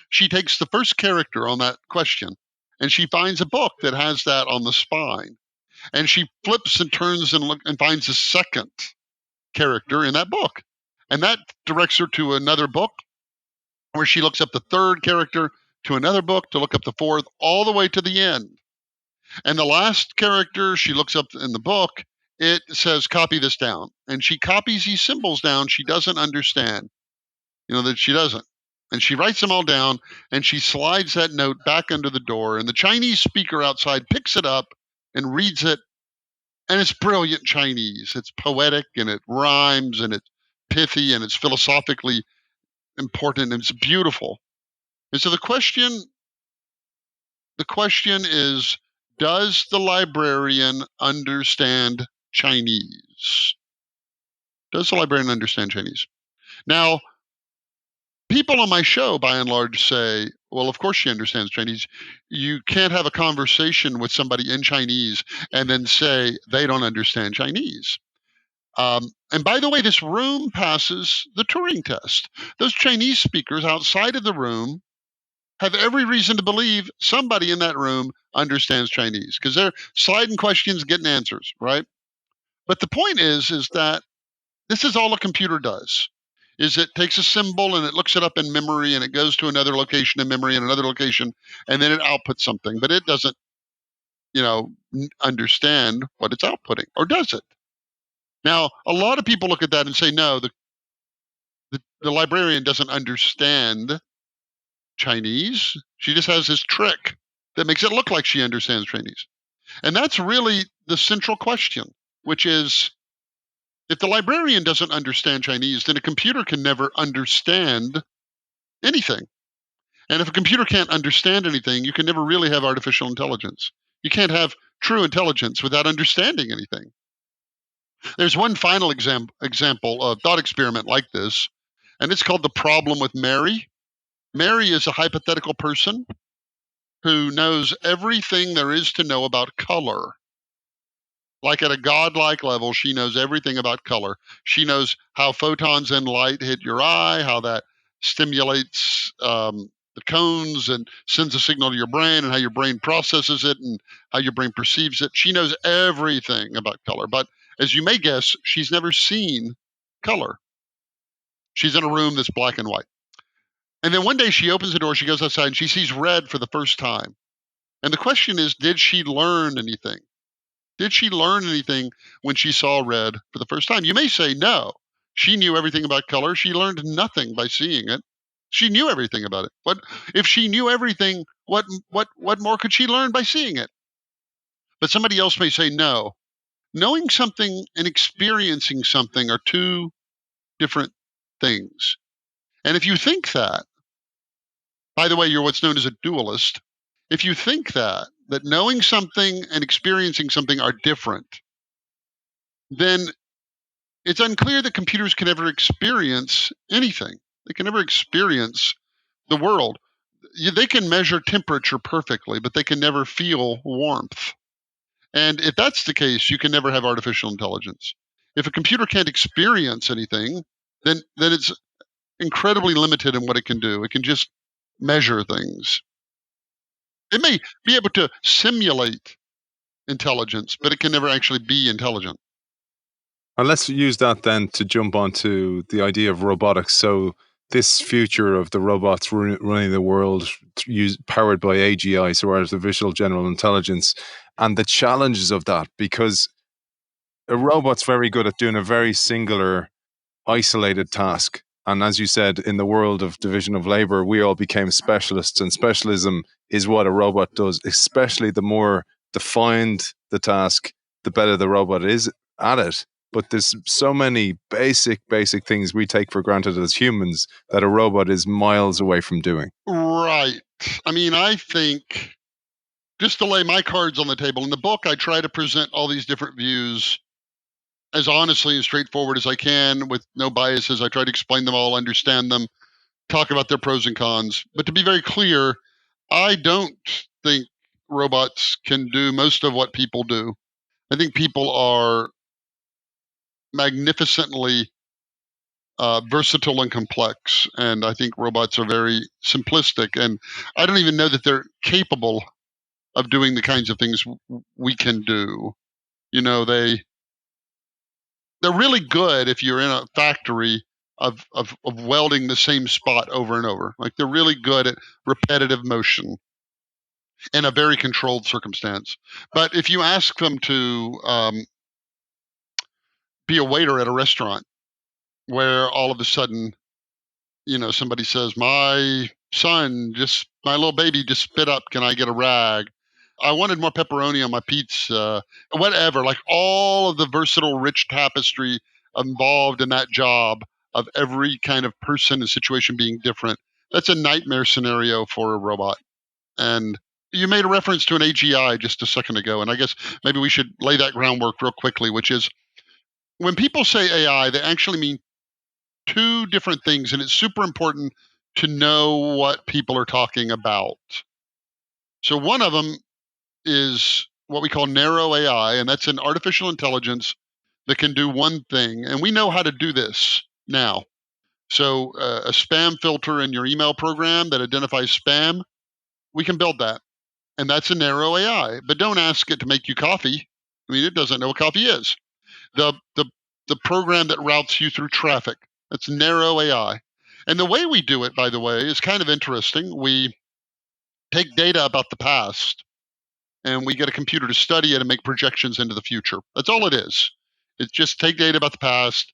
She takes the first character on that question, and she finds a book that has that on the spine. And she flips and turns and finds a second character in that book. And that directs her to another book where she looks up the third character, to another book to look up the fourth, all the way to the end. And the last character she looks up in the book, it says, copy this down. And she copies these symbols down she doesn't understand, that she doesn't. And she writes them all down, and she slides that note back under the door. And the Chinese speaker outside picks it up and reads it. And it's brilliant Chinese. It's poetic, and it rhymes, and it's pithy, and it's philosophically important, and it's beautiful. And so the question is, does the librarian understand Chinese? Does the librarian understand Chinese? Now, people on my show, by and large, say, well, of course she understands Chinese. You can't have a conversation with somebody in Chinese and then say they don't understand Chinese. And by the way, this room passes the Turing test. Those Chinese speakers outside of the room have every reason to believe somebody in that room understands Chinese because they're sliding questions, getting answers, right? But the point is that this is all a computer does, is it takes a symbol and it looks it up in memory and it goes to another location in memory and another location, and then it outputs something, but it doesn't, understand what it's outputting, or does it? Now, a lot of people look at that and say, no, the librarian doesn't understand Chinese. She just has this trick that makes it look like she understands Chinese. And that's really the central question, which is, if the librarian doesn't understand Chinese, then a computer can never understand anything. And if a computer can't understand anything, you can never really have artificial intelligence. You can't have true intelligence without understanding anything. There's one final example of thought experiment like this, and it's called the problem with Mary. Mary is a hypothetical person who knows everything there is to know about color. Like at a godlike level, she knows everything about color. She knows how photons and light hit your eye, how that stimulates the cones and sends a signal to your brain, and how your brain processes it and how your brain perceives it. She knows everything about color. But as you may guess, she's never seen color. She's in a room that's black and white. And then one day she opens the door, she goes outside, and she sees red for the first time. And the question is, did she learn anything? Did she learn anything when she saw red for the first time? You may say no. She knew everything about color. She learned nothing by seeing it. She knew everything about it. But if she knew everything, what more could she learn by seeing it? But somebody else may say no. Knowing something and experiencing something are two different things. And if you think that, by the way, you're what's known as a dualist. If you think that knowing something and experiencing something are different, then it's unclear that computers can ever experience anything. They can never experience the world. They can measure temperature perfectly, but they can never feel warmth. And if that's the case, you can never have artificial intelligence. If a computer can't experience anything, then it's incredibly limited in what it can do. It can just measure things. It may be able to simulate intelligence, but it can never actually be intelligent. And let's use that then to jump onto the idea of robotics. So this future of the robots running the world powered by AGI, so artificial general intelligence, and the challenges of that, because a robot's very good at doing a very singular, isolated task. And as you said, in the world of division of labor, we all became specialists, and specialism is what a robot does, especially the more defined the task, the better the robot is at it. But there's so many basic things we take for granted as humans that a robot is miles away from doing. Right. I mean, I think, just to lay my cards on the table, in the book, I try to present all these different views as honestly and straightforward as I can with no biases. I try to explain them all, understand them, talk about their pros and cons. But to be very clear, I don't think robots can do most of what people do. I think people are magnificently versatile and complex, and I think robots are very simplistic. And I don't even know that they're capable of doing the kinds of things we can do. You know, they're really good if you're in a factory of welding the same spot over and over. Like, they're really good at repetitive motion in a very controlled circumstance. But if you ask them to be a waiter at a restaurant where all of a sudden, somebody says, my little baby just spit up, can I get a rag? I wanted more pepperoni on my pizza, whatever, like all of the versatile, rich tapestry involved in that job of every kind of person and situation being different. That's a nightmare scenario for a robot. And you made a reference to an AGI just a second ago, and I guess maybe we should lay that groundwork real quickly, which is, when people say AI, they actually mean two different things, and it's super important to know what people are talking about. So one of them is what we call narrow AI, and that's an artificial intelligence that can do one thing, and we know how to do this now. So a spam filter in your email program that identifies spam, we can build that, and that's a narrow AI. But don't ask it to make you coffee. I mean, it doesn't know what coffee is. The program that routes you through traffic, that's narrow AI. And the way we do it, by the way, is kind of interesting. We take data about the past and we get a computer to study it and make projections into the future. That's all it is. It's just take data about the past,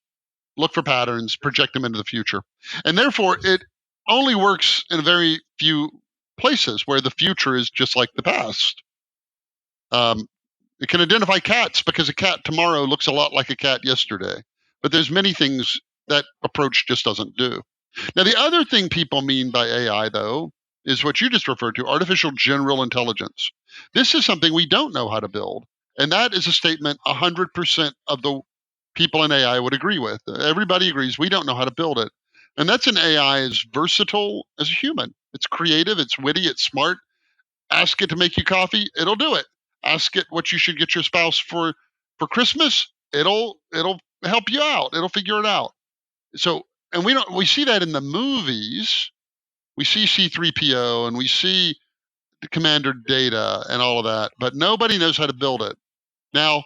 look for patterns, project them into the future. And therefore, it only works in very few places where the future is just like the past. It can identify cats because a cat tomorrow looks a lot like a cat yesterday. But there's many things that approach just doesn't do. Now, the other thing people mean by AI, though, is what you just referred to, artificial general intelligence. This is something we don't know how to build. And that is a statement 100% of the people in AI would agree with. Everybody agrees we don't know how to build it. And that's an AI as versatile as a human. It's creative, it's witty, it's smart. Ask it to make you coffee, it'll do it. Ask it what you should get your spouse for Christmas, it'll help you out. It'll figure it out. So, and we see that in the movies. We see C3PO and we see the Commander Data and all of that, but nobody knows how to build it. Now,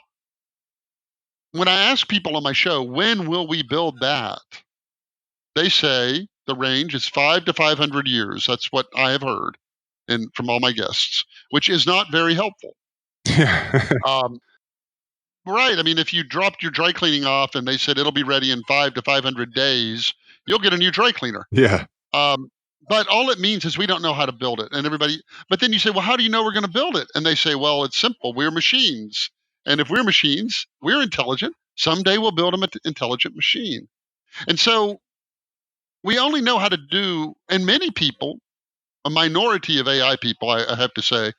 when I ask people on my show, when will we build that? They say the range is 5 to 500 years. That's what I have heard from all my guests, which is not very helpful. Right. I mean, if you dropped your dry cleaning off and they said it'll be ready in 5 to 500 days, you'll get a new dry cleaner. Yeah. But all it means is we don't know how to build it. And but then you say, well, how do you know we're going to build it? And they say, well, it's simple. We're machines. And if we're machines, we're intelligent. Someday we'll build an intelligent machine. And so we only know how to do, and many people, a minority of AI people, I have to say,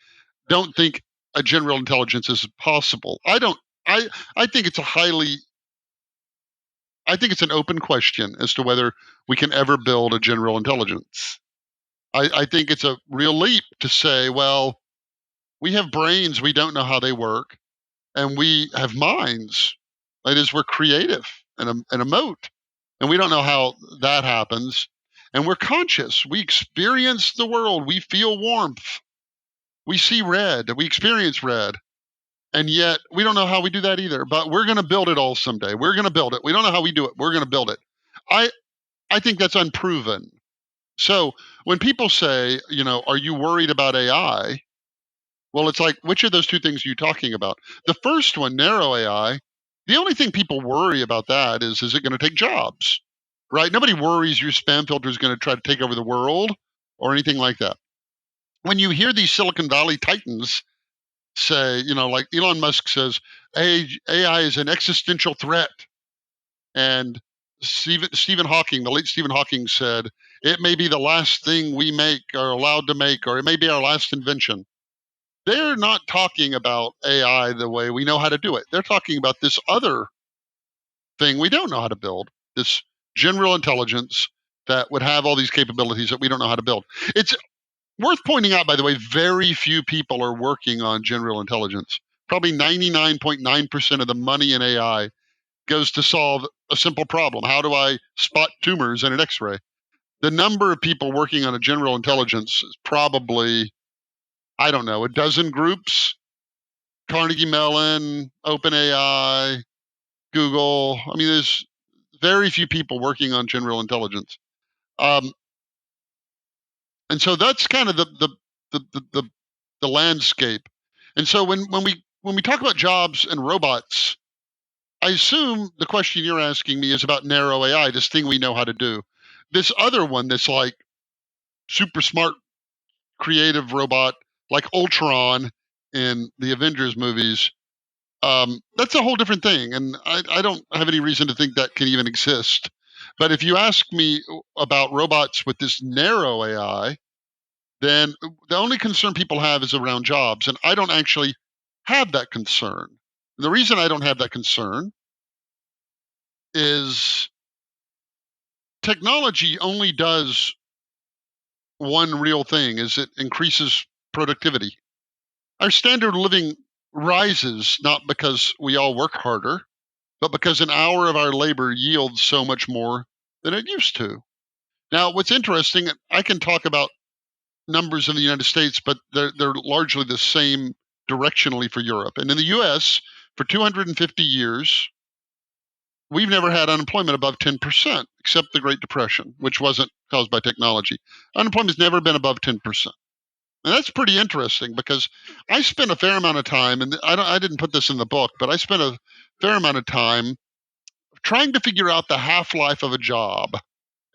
don't think a general intelligence is possible. I think it's an open question as to whether we can ever build a general intelligence. I think it's a real leap to say, well, we have brains, we don't know how they work, and we have minds. That is, we're creative and emote, and we don't know how that happens. And we're conscious. We experience the world. We feel warmth. We see red. We experience red. And yet we don't know how we do that either. But we're going to build it all someday. We're going to build it. We don't know how we do it. We're going to build it. I think that's unproven. So when people say, are you worried about AI? Well, it's like, which of those two things are you talking about? The first one, narrow AI, the only thing people worry about that is it going to take jobs? right? Nobody worries your spam filter is going to try to take over the world or anything like that. When you hear these Silicon Valley titans say, like Elon Musk says, AI is an existential threat. And Stephen Hawking, the late Stephen Hawking said, it may be the last thing we make or allowed to make, or it may be our last invention. They're not talking about AI the way we know how to do it. They're talking about this other thing we don't know how to build, this general intelligence that would have all these capabilities that we don't know how to build. It's worth pointing out, by the way, very few people are working on general intelligence. Probably 99.9% of the money in AI goes to solve a simple problem. How do I spot tumors in an X-ray? The number of people working on a general intelligence is probably, I don't know, a dozen groups. Carnegie Mellon, OpenAI, Google. I mean, there's very few people working on general intelligence. And so that's kind of the landscape. And so when we talk about jobs and robots, I assume the question you're asking me is about narrow AI, this thing we know how to do. This other one that's like super smart, creative robot, like Ultron in the Avengers movies, that's a whole different thing. And I don't have any reason to think that can even exist. But if you ask me about robots with this narrow AI, then the only concern people have is around jobs. And I don't actually have that concern. And the reason I don't have that concern is technology only does one real thing, is it increases productivity. Our standard of living rises not because we all work harder, but because an hour of our labor yields so much more than it used to. Now, what's interesting, I can talk about numbers in the United States, but they're largely the same directionally for Europe. And in the US, for 250 years, we've never had unemployment above 10%, except the Great Depression, which wasn't caused by technology. Unemployment's never been above 10%. And that's pretty interesting because I spent a fair amount of time, and I didn't put this in the book, but I spent a fair amount of time trying to figure out the half-life of a job.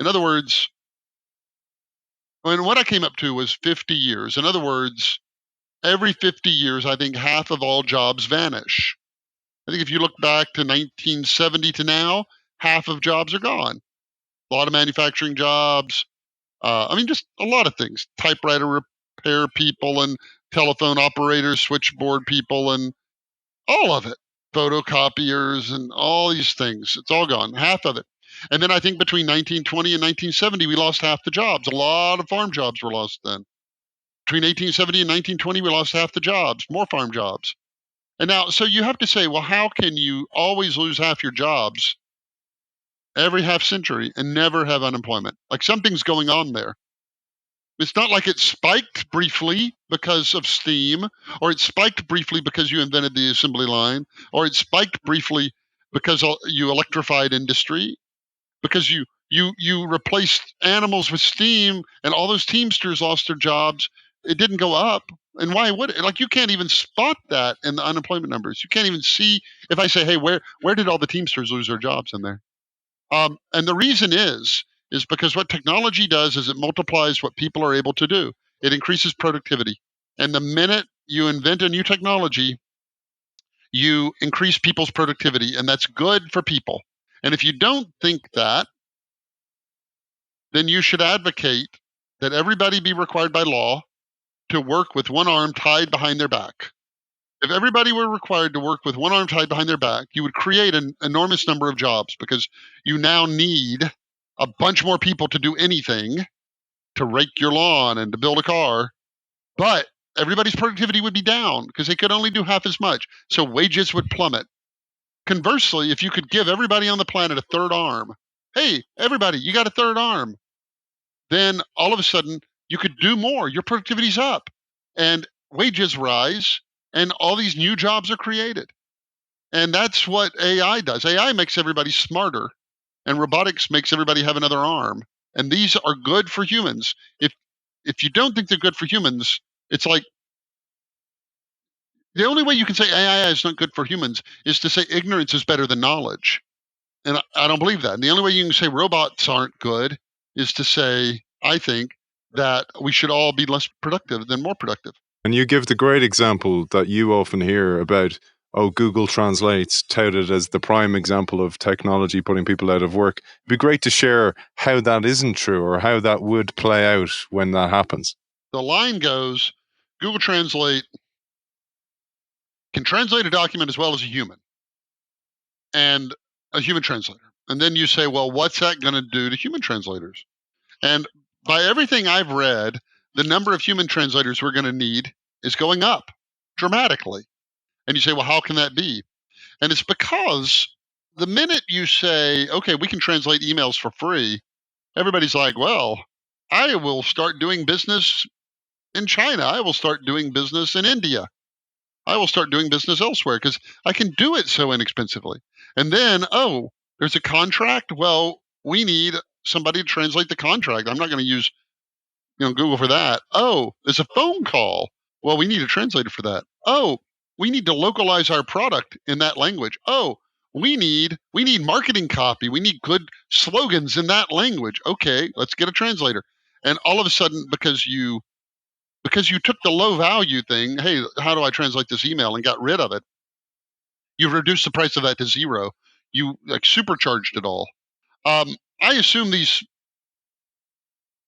In other words, what I came up to was 50 years. In other words, every 50 years, I think half of all jobs vanish. I think if you look back to 1970 to now, half of jobs are gone. A lot of manufacturing jobs. Just a lot of things. Typewriter repair people and telephone operators, switchboard people, and all of it. Photocopiers and all these things. It's all gone, half of it. And then I think between 1920 and 1970, we lost half the jobs. A lot of farm jobs were lost then. Between 1870 and 1920, we lost half the jobs, more farm jobs. And now, so you have to say, well, how can you always lose half your jobs every half century and never have unemployment? Like something's going on there. It's not like it spiked briefly because of steam, or it spiked briefly because you invented the assembly line, or it spiked briefly because you electrified industry, because you replaced animals with steam and all those Teamsters lost their jobs. It didn't go up. And why would it? Like you can't even spot that in the unemployment numbers. You can't even see if I say, hey, where did all the Teamsters lose their jobs in there? And the reason is because what technology does is it multiplies what people are able to do. It increases productivity. And the minute you invent a new technology, you increase people's productivity, and that's good for people. And if you don't think that, then you should advocate that everybody be required by law to work with one arm tied behind their back. If everybody were required to work with one arm tied behind their back, you would create an enormous number of jobs because you now need a bunch more people to do anything, to rake your lawn and to build a car. But everybody's productivity would be down because they could only do half as much. So wages would plummet. Conversely, if you could give everybody on the planet a third arm, hey, everybody, you got a third arm, then all of a sudden you could do more. Your productivity's up and wages rise and all these new jobs are created. And that's what AI does. AI makes everybody smarter and robotics makes everybody have another arm. And these are good for humans. If you don't think they're good for humans, it's like the only way you can say AI is not good for humans is to say ignorance is better than knowledge. And I don't believe that. And the only way you can say robots aren't good is to say, I think, that we should all be less productive than more productive. And you give the great example that you often hear about, oh, Google Translate's touted as the prime example of technology putting people out of work. It'd be great to share how that isn't true or how that would play out when that happens. The line goes, Google Translate can translate a document as well as a human and a human translator. And then you say, well, what's that going to do to human translators? And by everything I've read, the number of human translators we're going to need is going up dramatically. And you say, well, how can that be? And it's because the minute you say, okay, we can translate emails for free, everybody's like, well, I will start doing business in China. I will start doing business in India. I will start doing business elsewhere because I can do it so inexpensively. And then, oh, there's a contract. Well, we need somebody to translate the contract. I'm not going to use Google for that. Oh, there's a phone call. Well, we need a translator for that. Oh, we need to localize our product in that language. Oh, we need marketing copy. We need good slogans in that language. Okay, let's get a translator. And all of a sudden, because you took the low value thing, hey, how do I translate this email, and got rid of it, you've reduced the price of that to zero. You like supercharged it all. I assume these.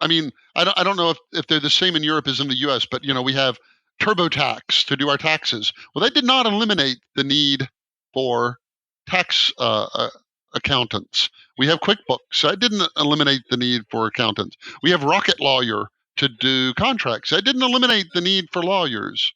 I mean, I don't know if they're the same in Europe as in the U.S., but we have TurboTax to do our taxes. Well, that did not eliminate the need for tax accountants. We have QuickBooks. That didn't eliminate the need for accountants. We have Rocket Lawyer to do contracts. That didn't eliminate the need for lawyers.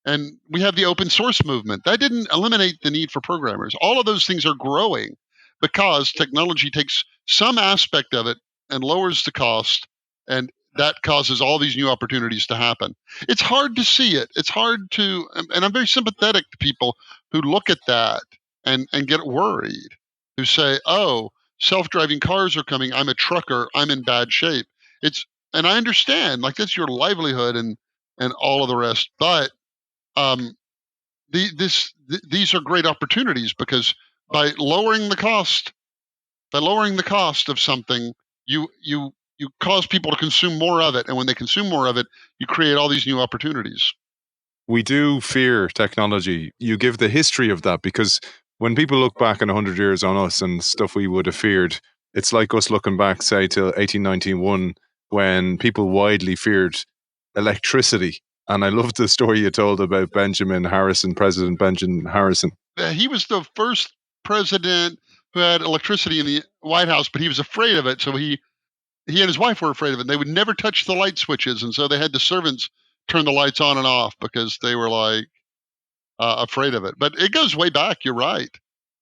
And we have the open source movement. That didn't eliminate the need for programmers. All of those things are growing because technology takes some aspect of it and lowers the cost, and that causes all these new opportunities to happen. It's hard to see it. It's hard to, and I'm very sympathetic to people who look at that and get worried, who say, oh, self-driving cars are coming. I'm a trucker. I'm in bad shape. And I understand, like, that's your livelihood and all of the rest. But these are great opportunities because by lowering the cost of something, you cause people to consume more of it, and when they consume more of it, you create all these new opportunities. We do fear technology. You give the history of that because when people look back in 100 years on us and stuff we would have feared, it's like us looking back, say, till 1891 when people widely feared electricity. And I love the story you told about Benjamin Harrison, President Benjamin Harrison. He was the first president who had electricity in the White House, but he was afraid of it. So he and his wife were afraid of it. They would never touch the light switches. And so they had the servants turn the lights on and off because they were like afraid of it. But it goes way back. You're right.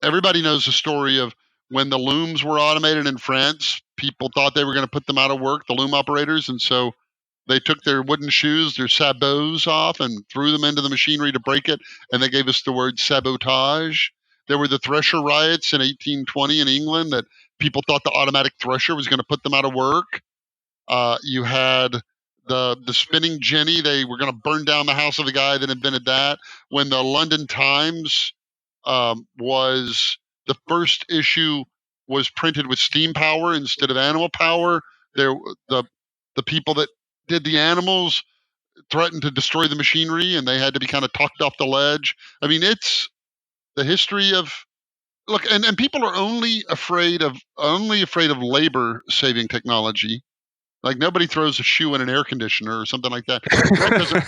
Everybody knows the story of when the looms were automated in France, people thought they were going to put them out of work, the loom operators. And so they took their wooden shoes, their sabots off, and threw them into the machinery to break it. And they gave us the word sabotage. There were the thresher riots in 1820 in England that people thought the automatic thresher was going to put them out of work. You had the spinning jenny. They were going to burn down the house of the guy that invented that. When the London Times was the first issue was printed with steam power instead of animal power, the people that did the animals threatened to destroy the machinery, and they had to be kind of talked off the ledge. I mean, it's the history of look, and people are only afraid of labor saving technology. Like nobody throws a shoe in an air conditioner or something like that. That doesn't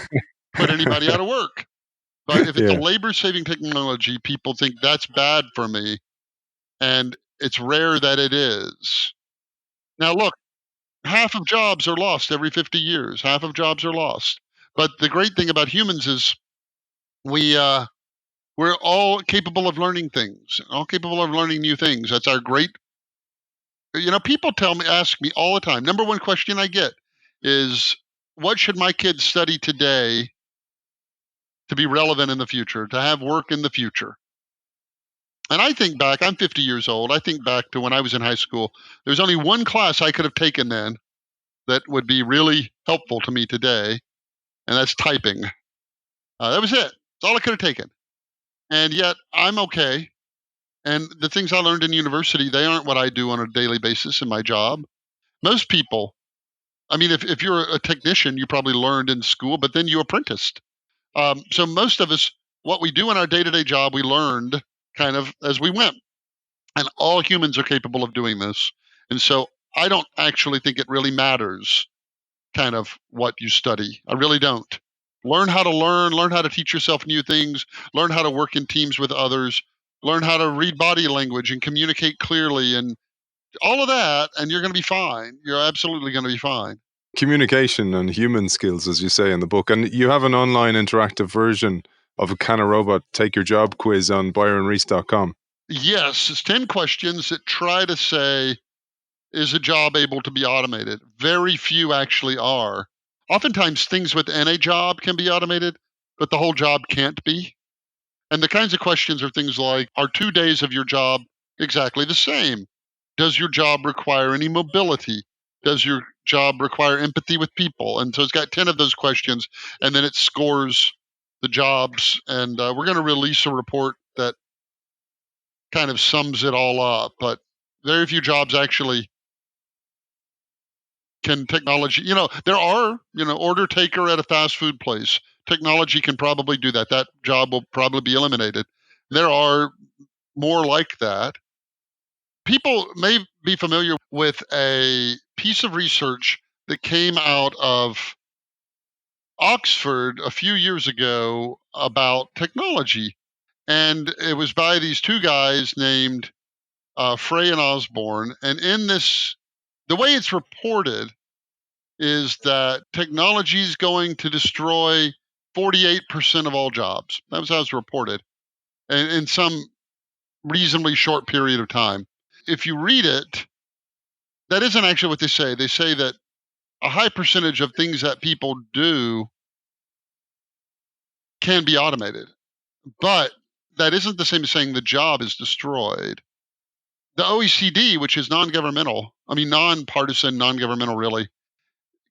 put anybody out of work. But if it's a labor saving technology, people think that's bad for me, and it's rare that it is. Now look, half of jobs are lost every 50 years. Half of jobs are lost. But the great thing about humans is we're all capable of learning things, all capable of learning new things. That's our great. People ask me all the time. Number one question I get is, what should my kids study today to be relevant in the future, to have work in the future? And I think back, I'm 50 years old. I think back to when I was in high school. There's only one class I could have taken then that would be really helpful to me today, and that's typing. That was it. That's all I could have taken. And yet I'm okay And the things I learned in university, they aren't what I do on a daily basis in my job. Most people, I mean, if you're a technician, you probably learned in school, but then you apprenticed. So most of us, what we do in our day-to-day job, we learned kind of as we went. And all humans are capable of doing this. And so I don't actually think it really matters kind of what you study. I really don't. Learn how to learn how to teach yourself new things, learn how to work in teams with others, learn how to read body language and communicate clearly and all of that, and you're going to be fine. You're absolutely going to be fine. Communication and human skills, as you say in the book. And you have an online interactive version of a Can a Robot Take Your Job quiz on byronreese.com. Yes, it's 10 questions that try to say, is a job able to be automated? Very few actually are. Oftentimes, things within a job can be automated, but the whole job can't be. And the kinds of questions are things like, are 2 days of your job exactly the same? Does your job require any mobility? Does your job require empathy with people? And so it's got 10 of those questions, and then it scores the jobs. And we're going to release a report that kind of sums it all up. But very few jobs actually can technology, there are, order taker at a fast food place. Technology can probably do that. That job will probably be eliminated. There are more like that. People may be familiar with a piece of research that came out of Oxford a few years ago about technology. And it was by these two guys named Frey and Osborne. And in this, the way it's reported is that technology is going to destroy 48% of all jobs. That was how it's reported, and in some reasonably short period of time. If you read it, that isn't actually what they say. They say that a high percentage of things that people do can be automated, but that isn't the same as saying the job is destroyed. The OECD, which is nonpartisan, non-governmental really,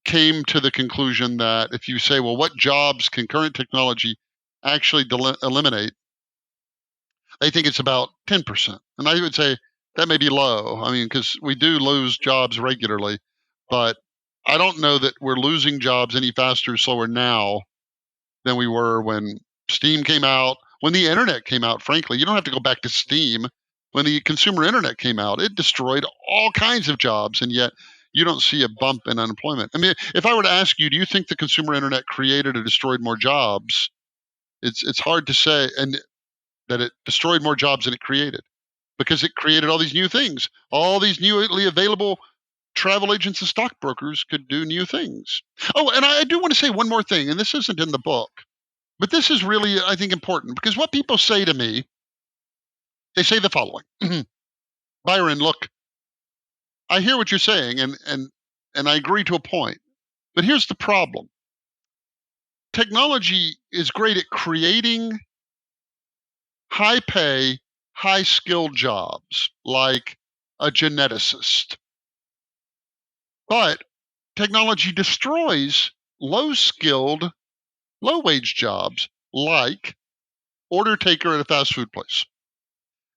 came to the conclusion that if you say, well, what jobs can current technology actually eliminate, they think it's about 10%. And I would say that may be low. I mean, because we do lose jobs regularly, but I don't know that we're losing jobs any faster or slower now than we were when Steam came out, when the internet came out, frankly. You don't have to go back to Steam. When the consumer internet came out, it destroyed all kinds of jobs, and yet you don't see a bump in unemployment. I mean, if I were to ask you, do you think the consumer internet created or destroyed more jobs? It's hard to say, and that it destroyed more jobs than it created, because it created all these new things. All these newly available travel agents and stockbrokers could do new things. Oh, and I do want to say one more thing, and this isn't in the book, but this is really, I think, important, because what people say to me, they say the following: Byron, look, I hear what you're saying, and I agree to a point, but here's the problem. Technology is great at creating high pay, high skilled jobs like a geneticist. But technology destroys low skilled, low wage jobs like order taker at a fast food place.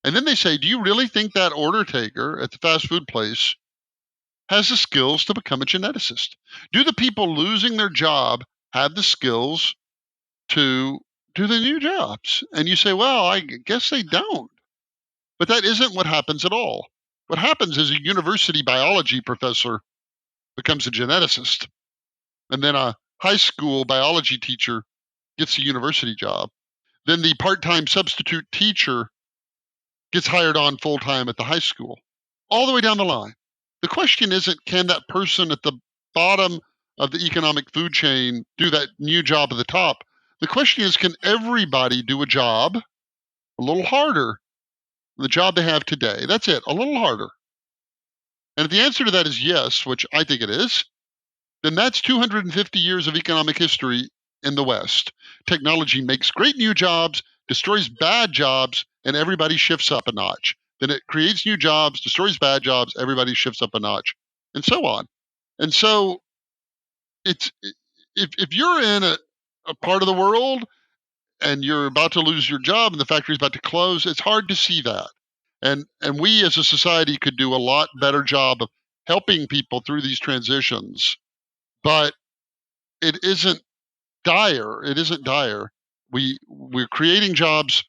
And then they say, do you really think that order taker at the fast food place has the skills to become a geneticist? Do the people losing their job have the skills to do the new jobs? And you say, well, I guess they don't. But that isn't what happens at all. What happens is a university biology professor becomes a geneticist, and then a high school biology teacher gets a university job. Then the part-time substitute teacher gets hired on full-time at the high school, all the way down the line. The question isn't, can that person at the bottom of the economic food chain do that new job at the top? The question is, can everybody do a job a little harder than the job they have today? That's it, a little harder. And if the answer to that is yes, which I think it is, then that's 250 years of economic history in the West. Technology makes great new jobs, destroys bad jobs, and everybody shifts up a notch. Then it creates new jobs, destroys bad jobs, everybody shifts up a notch, and so on. And so it's if you're in a part of the world and you're about to lose your job and the factory's about to close, it's hard to see that. And we as a society could do a lot better job of helping people through these transitions. But it isn't dire. It isn't dire. We're creating jobs.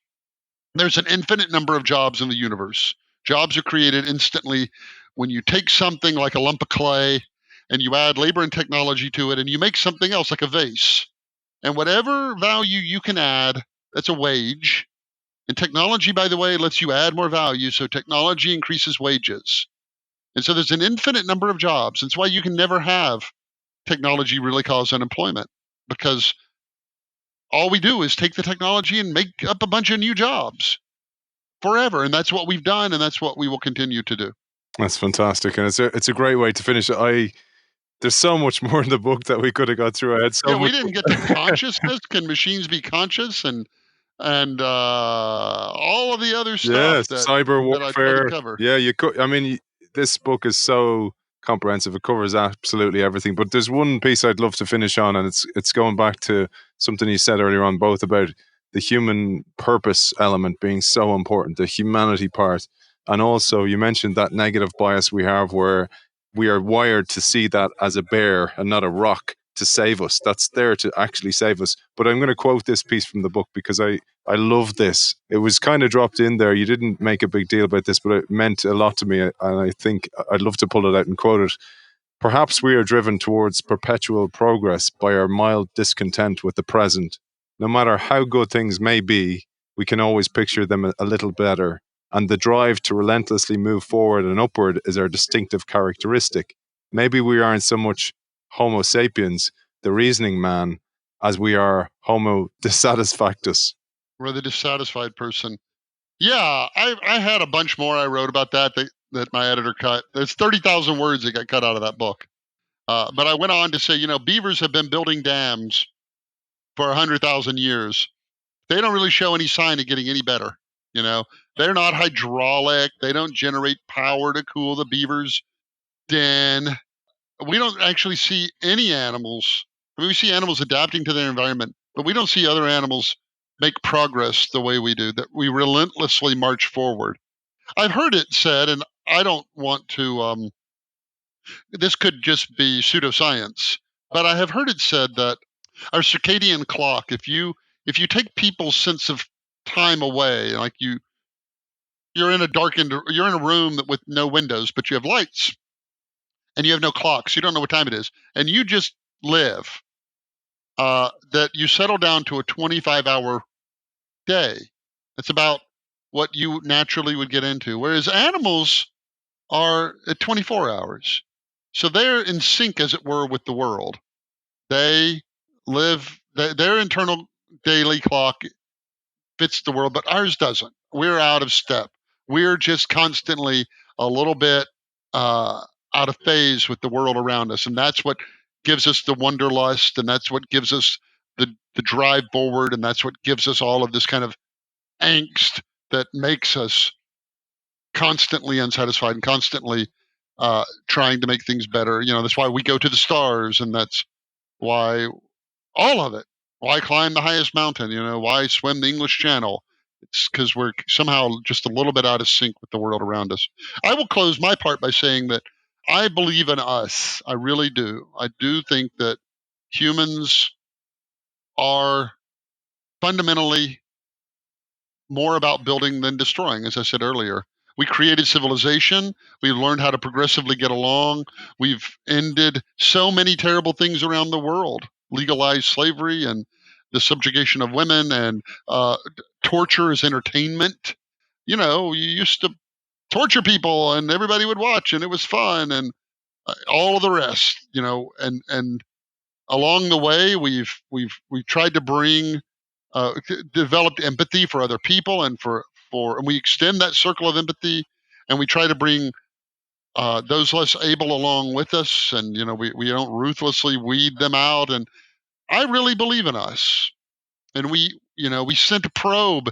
There's an infinite number of jobs in the universe. Jobs are created instantly when you take something like a lump of clay and you add labor and technology to it and you make something else like a vase. And whatever value you can add, that's a wage. And technology, by the way, lets you add more value. So technology increases wages. And so there's an infinite number of jobs. That's why you can never have technology really cause unemployment, because all we do is take the technology and make up a bunch of new jobs forever. And that's what we've done. And that's what we will continue to do. That's fantastic. And it's a great way to finish. There's so much more in the book that we could have got through. I had so Yeah, much. we didn't get to consciousness. Can machines be conscious? And all of the other stuff Yes, that cyber I tried to warfare. cover. Yeah, you could. I mean, this book is so comprehensive. It covers absolutely everything. But there's one piece I'd love to finish on, and it's going back to something you said earlier on, both about the human purpose element being so important, the humanity part, and also you mentioned that negative bias we have, where we are wired to see that as a bear and not a rock to save us. That's there to actually save us. But I'm going to quote this piece from the book because I love this. It was kind of dropped in there. You didn't make a big deal about this, but it meant a lot to me. And I think I'd love to pull it out and quote it. Perhaps we are driven towards perpetual progress by our mild discontent with the present. No matter how good things may be, we can always picture them a little better. And the drive to relentlessly move forward and upward is our distinctive characteristic. Maybe we aren't so much Homo sapiens, the reasoning man, as we are Homo dissatisfactus. We're the dissatisfied person. Yeah, I had a bunch more I wrote about that my editor cut. There's 30,000 words that got cut out of that book. But I went on to say, beavers have been building dams for 100,000 years. They don't really show any sign of getting any better. They're not hydraulic. They don't generate power to cool the beaver's den. We don't actually see any animals. I mean, we see animals adapting to their environment, but we don't see other animals make progress the way we do, that we relentlessly march forward. I've heard it said, and I don't want to, this could just be pseudoscience, but I have heard it said that our circadian clock, if you take people's sense of time away, like you're in a room with no windows, but you have lights and you have no clocks. You don't know what time it is. And you just live, that you settle down to a 25-hour day. That's about what you naturally would get into. Whereas animals are at 24 hours. So they're in sync, as it were, with the world. They live, their internal daily clock fits the world, but ours doesn't. We're out of step. We're just constantly a little bit out of phase with the world around us. And that's what gives us the wanderlust, and that's what gives us the drive forward, and that's what gives us all of this kind of angst that makes us constantly unsatisfied and constantly trying to make things better. That's why we go to the stars, and that's why all of it. Why climb the highest mountain? Why swim the English Channel? It's because we're somehow just a little bit out of sync with the world around us. I will close my part by saying that I believe in us. I really do. I do think that humans are fundamentally more about building than destroying, as I said earlier. We created civilization. We've learned how to progressively get along. We've ended so many terrible things around the world, legalized slavery and the subjugation of women, and torture as entertainment. You used to torture people and everybody would watch and it was fun, and all of the rest, and along the way we've tried to bring developed empathy for other people, and and we extend that circle of empathy, and we try to bring those less able along with us, and we don't ruthlessly weed them out. And I really believe in us. And we sent a probe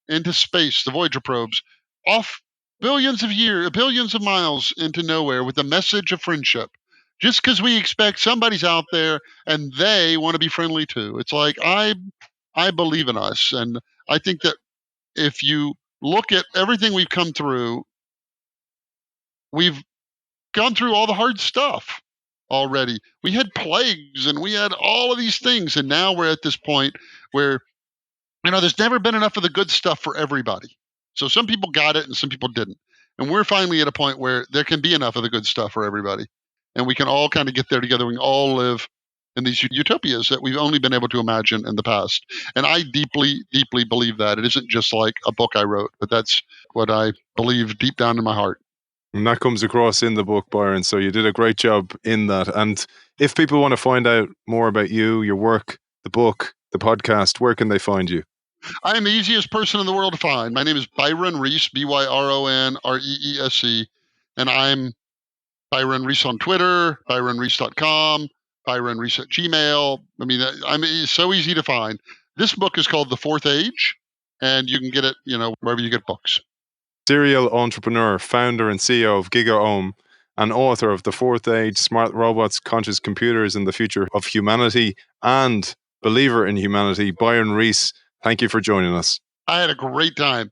into space, the Voyager probes, off billions of miles into nowhere with a message of friendship, just because we expect somebody's out there and they want to be friendly too. It's like I believe in us, and I think that if you look at everything we've come through, we've gone through all the hard stuff already. We had plagues and we had all of these things. And now we're at this point where, there's never been enough of the good stuff for everybody. So some people got it and some people didn't. And we're finally at a point where there can be enough of the good stuff for everybody. And we can all kind of get there together. We can all live in these utopias that we've only been able to imagine in the past. And I deeply, deeply believe that. It isn't just like a book I wrote, but that's what I believe deep down in my heart. And that comes across in the book, Byron. So you did a great job in that. And if people want to find out more about you, your work, the book, the podcast, where can they find you? I am the easiest person in the world to find. My name is Byron Reese, BYRONREESE, and I'm Byron Reese on Twitter, ByronReese.com, Byron Reese at Gmail. It's so easy to find. This book is called The Fourth Age, and you can get it, wherever you get books. Serial entrepreneur, founder and CEO of GigaOM, and author of The Fourth Age, Smart Robots, Conscious Computers, and the Future of Humanity, and believer in humanity, Byron Reese. Thank you for joining us. I had a great time.